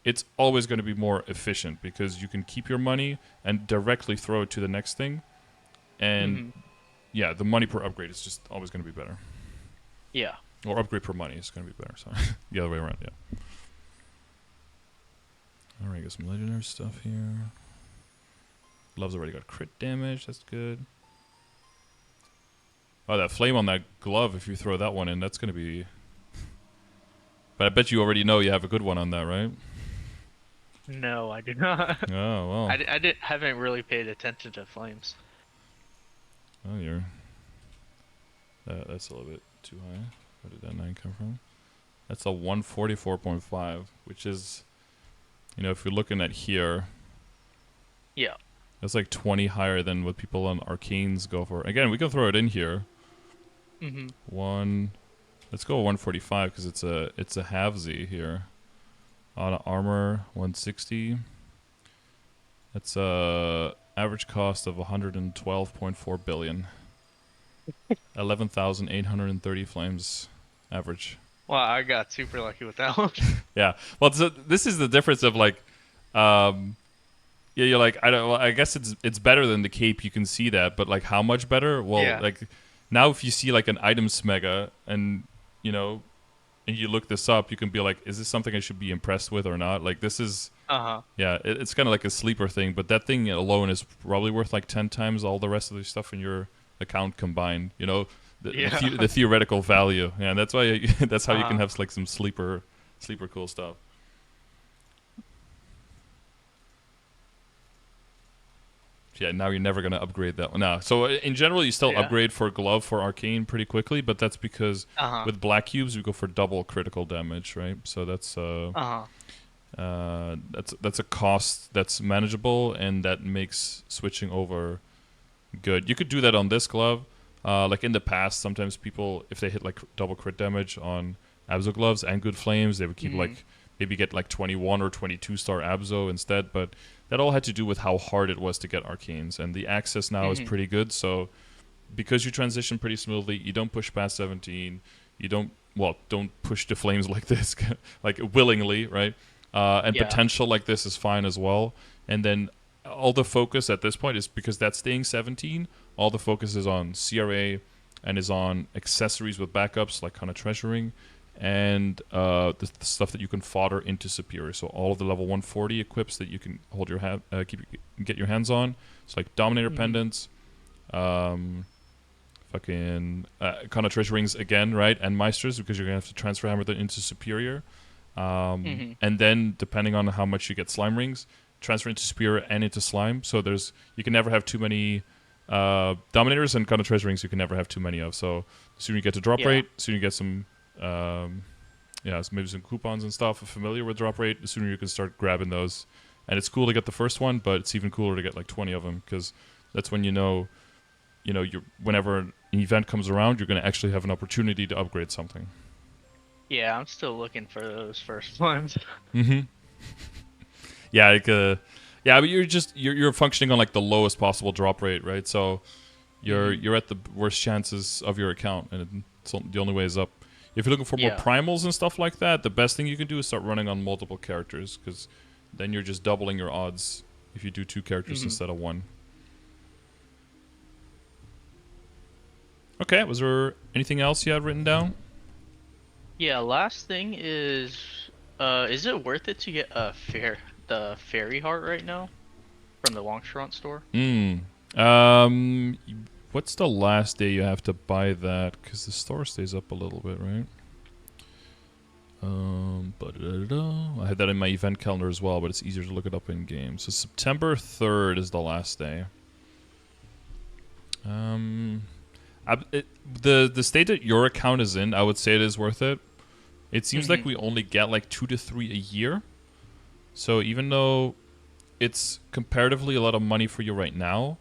S1: it's always going to be more efficient, because you can keep your money and directly throw it to the next thing. And yeah, the money per upgrade is just always going to be better.
S2: Yeah.
S1: Or upgrade per money is going to be better. Sorry. The other way around, yeah. Alright, got some legendary stuff here. Glove's already got crit damage, that's good. Oh, that flame on that glove, if you throw that one in, that's going to be... But I bet you already know you have a good one on that, right?
S2: No, I do not.
S1: Oh, well.
S2: I haven't really paid attention to flames.
S1: Oh, you're... that's a little bit too high. Where did that 9 come from? That's a 144.5, which is... if you're looking at here...
S2: Yeah.
S1: That's like 20 higher than what people on Arcanes go for. Again, we can throw it in here. Let's go 145, because it's a halvesy here. On armor 160. That's average cost of 112.4 billion. 11,830 flames average.
S2: Wow, I got super lucky with that one.
S1: Yeah. Well, so this is the difference of like, you're like, I guess it's better than the cape. You can see that, but like how much better? Well, like now if you see like an items mega and and you look this up, you can be like, is this something I should be impressed with or not? Like this is, it's kind of like a sleeper thing, but that thing alone is probably worth like 10 times all the rest of the stuff in your account combined. The theoretical value. Yeah, that's why that's how you can have like some sleeper cool stuff. yeah, now you're never gonna upgrade that one. No. So in general, you still
S2: Yeah.
S1: upgrade for glove for arcane pretty quickly, but that's because
S2: Uh huh.
S1: with black cubes we go for double critical damage, right? So
S2: Uh huh.
S1: that's a cost that's manageable, and that makes switching over good. You could do that on this glove. Like in the past, sometimes people, if they hit like double crit damage on Abzo gloves and good flames, they would keep like maybe get like 21 or 22 star Abzo instead. But that all had to do with how hard it was to get arcanes, and the access now is pretty good. So because you transition pretty smoothly, you don't push past 17. You don't push the flames like this, like willingly, right? And
S2: Yeah.
S1: potential like this is fine as well. And then all the focus at this point is because that's staying 17. All the focus is on CRA and is on accessories with backups like kind of treasuring and the stuff that you can fodder into superior. So all of the level 140 equips that you can hold your get your hands on. It's like Dominator pendants, fucking kind of treasurings again, right? And Meisters, because you're gonna have to transfer hammer that into superior. And then depending on how much you get slime rings, transfer into superior and into slime. So you can never have too many dominators, and kind of treasure rings you can never have too many of. So the sooner you get to drop rate, the sooner you get some maybe some coupons and stuff familiar with drop rate, the sooner you can start grabbing those. And it's cool to get the first one, but it's even cooler to get like 20 of them, because that's when you're whenever an event comes around, you're going to actually have an opportunity to upgrade something.
S2: Yeah, I'm still looking for those first ones.
S1: Yeah, like but you're functioning on like the lowest possible drop rate, right? So you're at the worst chances of your account, and the only way is up. If you're looking for more primals and stuff like that, the best thing you can do is start running on multiple characters, because then you're just doubling your odds if you do 2 characters instead of 1. Okay, was there anything else you had written down?
S2: Yeah, last thing is it worth it to get the fairy heart right now from the Longstront store?
S1: What's the last day you have to buy that? Because the store stays up a little bit, right? I had that in my event calendar as well, but it's easier to look it up in game. So September 3rd is the last day. The state that your account is in, I would say it is worth it. It seems like we only get like 2 to 3 a year. So even though it's comparatively a lot of money for you right now,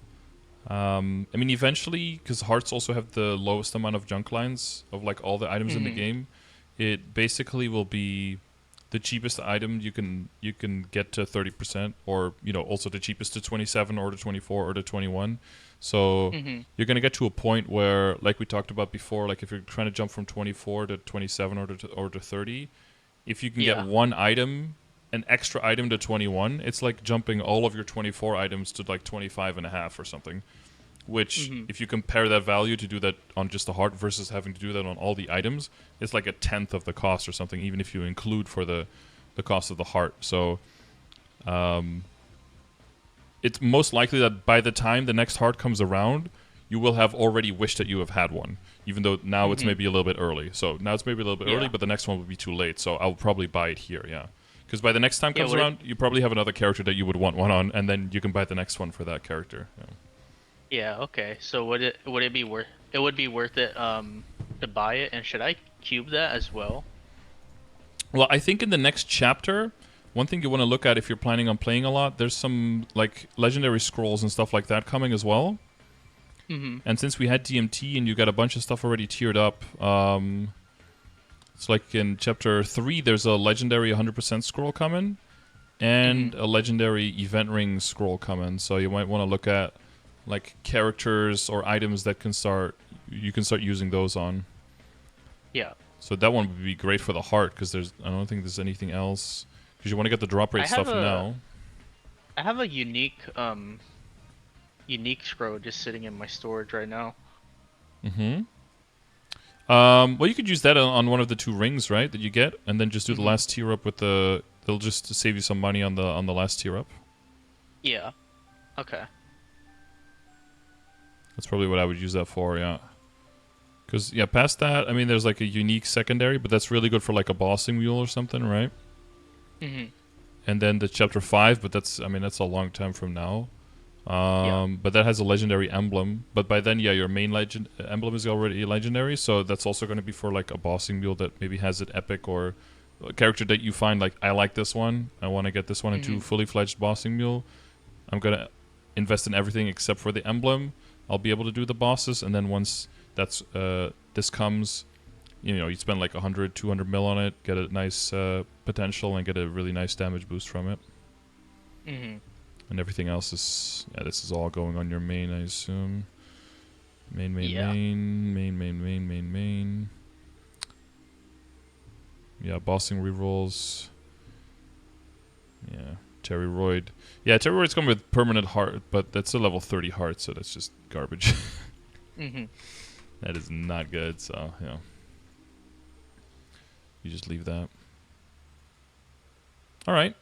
S1: I mean, eventually, because hearts also have the lowest amount of junk lines of like all the items in the game, it basically will be the cheapest item you can get to 30%, or also the cheapest to 27 or to 24 or to 21. So you're gonna get to a point where, like we talked about before, like if you're trying to jump from 24 to 27 or to 30, if you can get one item, an extra item to 21, it's like jumping all of your 24 items to like 25 and a half or something. Which, if you compare that value to do that on just the heart versus having to do that on all the items, it's like a 10th of the cost or something, even if you include for the cost of the heart. So it's most likely that by the time the next heart comes around, you will have already wished that you have had one, even though now it's maybe a little bit early. So now it's maybe a little bit early, but the next one will be too late. So I'll probably buy it here, because by the next time comes around, you probably have another character that you would want one on, and then you can buy the next one for that character.
S2: Yeah, okay. So would it be worth it to buy it, and should I cube that as well?
S1: Well, I think in the next chapter, one thing you want to look at if you're planning on playing a lot, there's some like legendary scrolls and stuff like that coming as well. And since we had DMT and you got a bunch of stuff already tiered up, it's like in chapter 3, there's a legendary 100% scroll coming, and a legendary event ring scroll coming. So you might want to look at like characters or items that you can start using those on.
S2: Yeah.
S1: So that one would be great for the heart, because I don't think there's anything else, because you want to get the drop rate stuff now.
S2: I have a unique scroll just sitting in my storage right now.
S1: Well, you could use that on one of the 2 rings, right, that you get, and then just do the last tier up with they'll just save you some money on the last tier up.
S2: Yeah. Okay.
S1: That's probably what I would use that for, yeah. Because, past that, I mean, there's like a unique secondary, but that's really good for like a bossing mule or something, right? And then the chapter 5, but that's a long time from now.
S2: Yeah.
S1: But that has a legendary emblem. But by then, yeah, your main legend emblem is already legendary, so that's also going to be for like a bossing mule that maybe has it epic, or a character that you find like, I like this one, I want to get this one into
S2: Mhm.
S1: fully fledged bossing mule. I'm gonna invest in everything except for the emblem. I'll be able to do the bosses, and then once that's this comes, you spend like 100, 200 mil on it, get a nice potential, and get a really nice damage boost from it.
S2: Mhm.
S1: And everything else is, yeah, this is all going on your main, I assume. Main, main,
S2: Yeah.
S1: main, main, main, main, main, main. Yeah, bossing rerolls. Yeah, Terry Royd. Yeah, Terry Royd's coming with permanent heart, but that's a level 30 heart, so that's just garbage.
S2: Mhm.
S1: That is not good, so, yeah. You just leave that. Alright.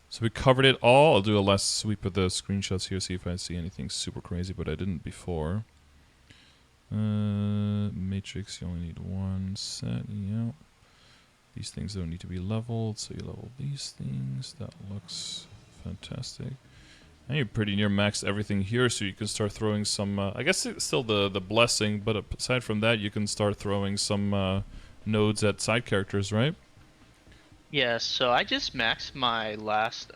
S1: So we covered it all. I'll do a last sweep of the screenshots here, see if I see anything super crazy, but I didn't before. Matrix, you only need one set. Yeah. These things don't need to be leveled, so you level these things. That looks fantastic. And you're pretty near maxed everything here, so you can start throwing some... I guess it's still the blessing, but aside from that, you can start throwing some nodes at side characters, right?
S2: Yeah, so I just maxed my last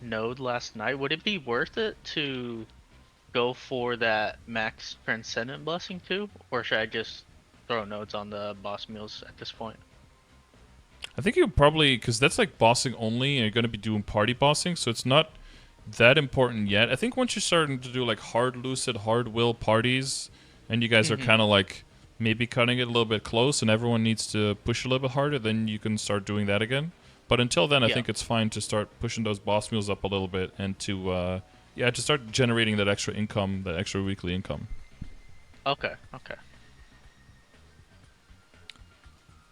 S2: node last night. Would it be worth it to go for that max transcendent blessing too, or should I just throw nodes on the boss mules at this point?
S1: I think you probably... Because that's like bossing only, and you're going to be doing party bossing, so it's not that important yet. I think once you're starting to do like hard lucid, hard will parties, and you guys are
S2: Mhm.
S1: kind of like maybe cutting it a little bit close, and everyone needs to push a little bit harder, then you can start doing that again. But until then, I
S2: Yeah.
S1: think it's fine to start pushing those boss mules up a little bit, and to yeah, to start generating that extra income, that extra weekly income.
S2: Okay. Okay.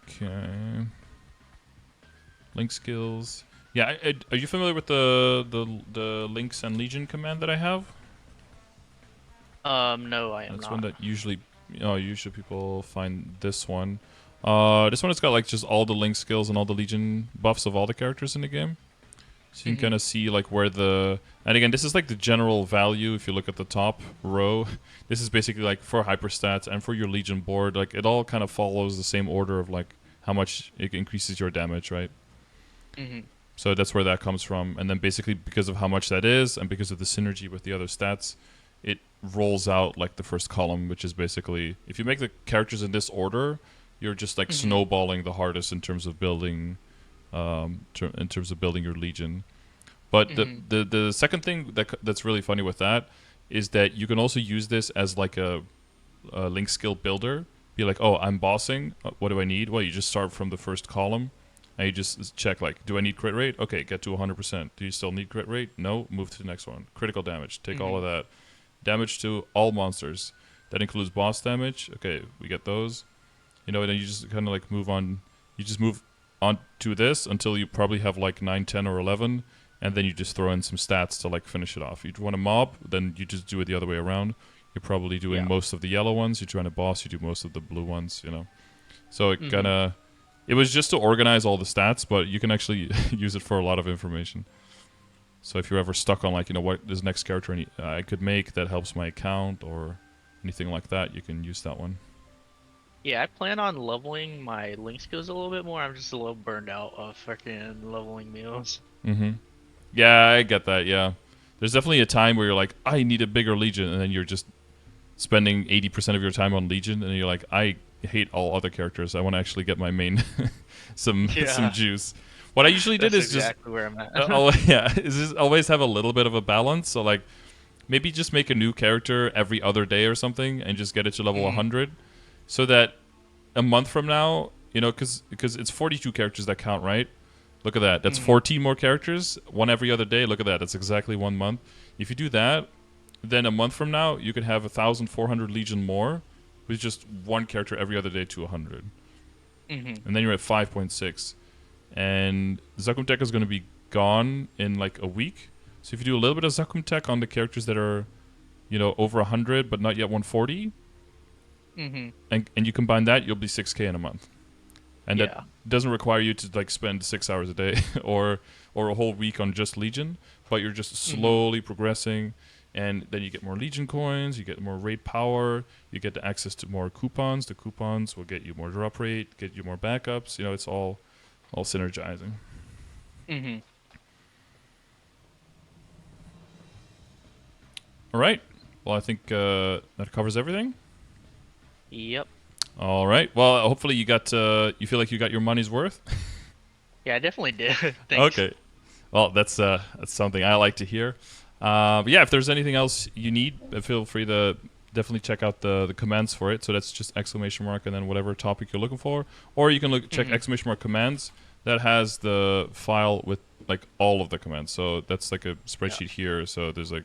S1: Okay. Link skills. Yeah, are you familiar with the links and legion command that I have?
S2: No, I am
S1: That's one
S2: not.
S1: that usually people find this one. This one has got like just all the link skills and all the legion buffs of all the characters in the game. So you can kind
S2: Mhm.
S1: of see like where the... And again, this is like the general value. If you look at the top row, this is basically like for hyperstats and for your legion board. Like it all kind of follows the same order of like how much it increases your damage, right?
S2: Mhm.
S1: So that's where that comes from. And then basically because of how much that is and because of the synergy with the other stats, it rolls out like the first column, which is basically if you make the characters in this order, you're just like
S2: Mhm.
S1: snowballing the hardest in terms of building, in terms of building your legion. But
S2: Mhm.
S1: the second thing that's really funny with that is that you can also use this as like a link skill builder. Be like, oh, I'm bossing. What do I need? Well, you just start from the first column, and you just check like, do I need crit rate? Okay, get to 100%. Do you still need crit rate? No. Move to the next one. Critical damage. Take all of
S2: Mhm.
S1: that. Damage to all monsters. That includes boss damage. Okay, we get those. And then you just kind of like move on. You just move on to this until you probably have like 9, 10, or 11, and then you just throw in some stats to like finish it off. You want a mob, then you just do it the other way around. You're probably doing
S2: Yeah.
S1: most of the yellow ones. You're trying to boss, you do most of the blue ones. So it kind
S2: Mhm.
S1: of... It was just to organize all the stats, but you can actually use it for a lot of information. So if you're ever stuck on like, what this next character I could make that helps my account or anything like that, you can use that one.
S2: Yeah, I plan on leveling my link skills a little bit more. I'm just a little burned out of freaking leveling mules.
S1: Mm-hmm. Yeah, I get that. Yeah, there's definitely a time where you're like, I need a bigger legion, and then you're just spending 80% of your time on legion, and you're like, I hate all other characters. I want to actually get my main some
S2: Yeah,
S1: juice. What I usually did
S2: that's
S1: is just
S2: exactly where I'm at.
S1: yeah, is just always have a little bit of a balance. So like maybe just make a new character every other day or something, and just get it to level
S2: Mm.
S1: 100, so that a month from now, because it's 42 characters that count, right? Look at that. That's
S2: Mhm.
S1: 14 more characters, one every other day. Look at that. That's exactly 1 month. If you do that, then a month from now, you could have 1,400 Legion more with just one character every other day to 100.
S2: Mhm.
S1: And then you're at 5.6. And Zakum Tech is going to be gone in like a week. So if you do a little bit of Zakum Tech on the characters that are, over 100 but not yet 140,
S2: Mhm.
S1: and you combine that, you'll be 6K in a month. and that doesn't require you to like spend 6 hours a day or a whole week on just Legion, but you're just slowly progressing, and then you get more Legion coins, you get more raid power, you get the access to more coupons. The coupons will get you more drop rate, get you more backups. You know, it's all synergizing.
S2: Mm-hmm.
S1: All right. Well, I think that covers everything.
S2: Yep.
S1: All right. Well, hopefully you feel like you got your money's worth.
S2: Yeah, I definitely did. Thanks.
S1: Okay. Well, that's something I like to hear. But yeah, if there's anything else you need, feel free to definitely check out the commands for it. So that's just ! and then whatever topic you're looking for, or you can check ! commands. That has the file with like all of the commands. So that's like a spreadsheet here. So there's like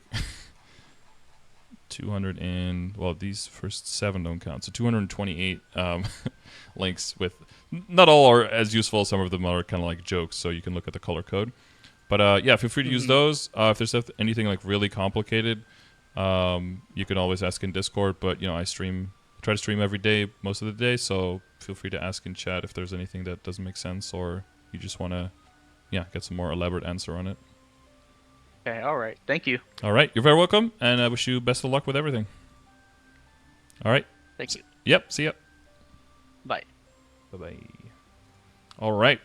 S1: 200 and well, these first 7 don't count. So 228 links with not all are as useful. Some of them are kind of like jokes. So you can look at the color code. But yeah, feel free to use those. If there's anything like really complicated, you can always ask in Discord. But you know, I try to stream every day, most of the day. So feel free to ask in chat if there's anything that doesn't make sense or you just want to, get some more elaborate answer on it.
S2: Okay, all right. Thank you.
S1: All right, you're very welcome, and I wish you best of luck with everything. All right.
S2: Thank you.
S1: Yep. See ya.
S2: Bye.
S1: Bye-bye. All right.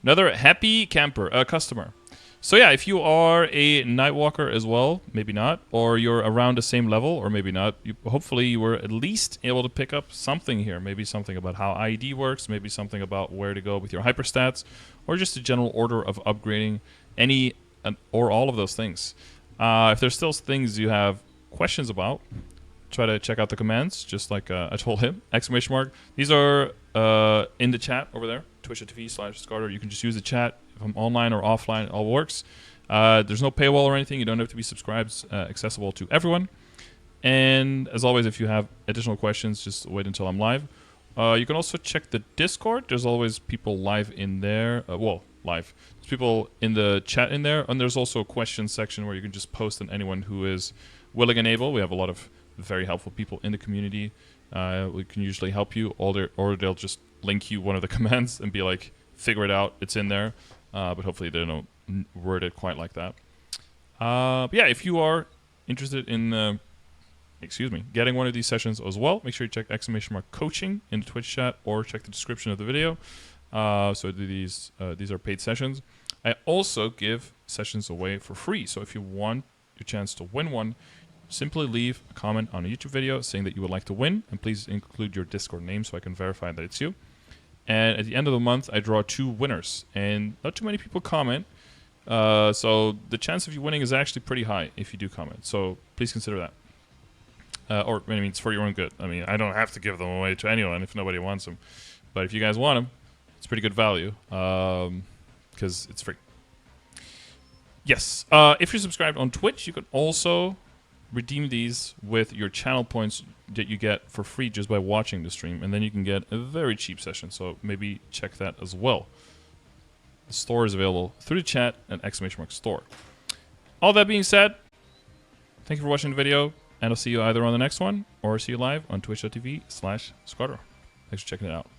S1: Another happy camper, customer. So yeah, if you are a Nightwalker as well, maybe not, or you're around the same level, or maybe not, hopefully you were at least able to pick up something here. Maybe something about how IED works, maybe something about where to go with your hyperstats, or just a general order of upgrading any or all of those things. If there's still things you have questions about, try to check out the commands, just like I told him, ! These are in the chat over there, twitch.tv/Scardor. You can just use the chat. If I'm online or offline, it all works. There's no paywall or anything. You don't have to be subscribed. Accessible to everyone. And as always, if you have additional questions, just wait until I'm live. You can also check the Discord. There's always people live in there. Live. There's people in the chat in there. And there's also a question section where you can just post on anyone who is willing and able. We have a lot of very helpful people in the community. We can usually help you, or they'll just link you one of the commands and be like, figure it out, it's in there. But hopefully they don't word it quite like that. But yeah, if you are interested in getting one of these sessions as well, make sure you check ! coaching in the Twitch chat or check the description of the video. So these are paid sessions. I also give sessions away for free. So if you want your chance to win one, simply leave a comment on a YouTube video saying that you would like to win, and please include your Discord name so I can verify that it's you. And at the end of the month, I draw 2 winners, and not too many people comment. So the chance of you winning is actually pretty high if you do comment. So please consider that. Or I mean, it's for your own good. I mean, I don't have to give them away to anyone if nobody wants them. But if you guys want them, it's pretty good value because it's free. Yes. If you're subscribed on Twitch, you can also redeem these with your channel points that you get for free just by watching the stream, and then you can get a very cheap session. So maybe check that as well. The store is available through the chat and ! store. All that being said, thank you for watching the video, and I'll see you either on the next one or see you live on twitch.tv/Scardor. Thanks for checking it out.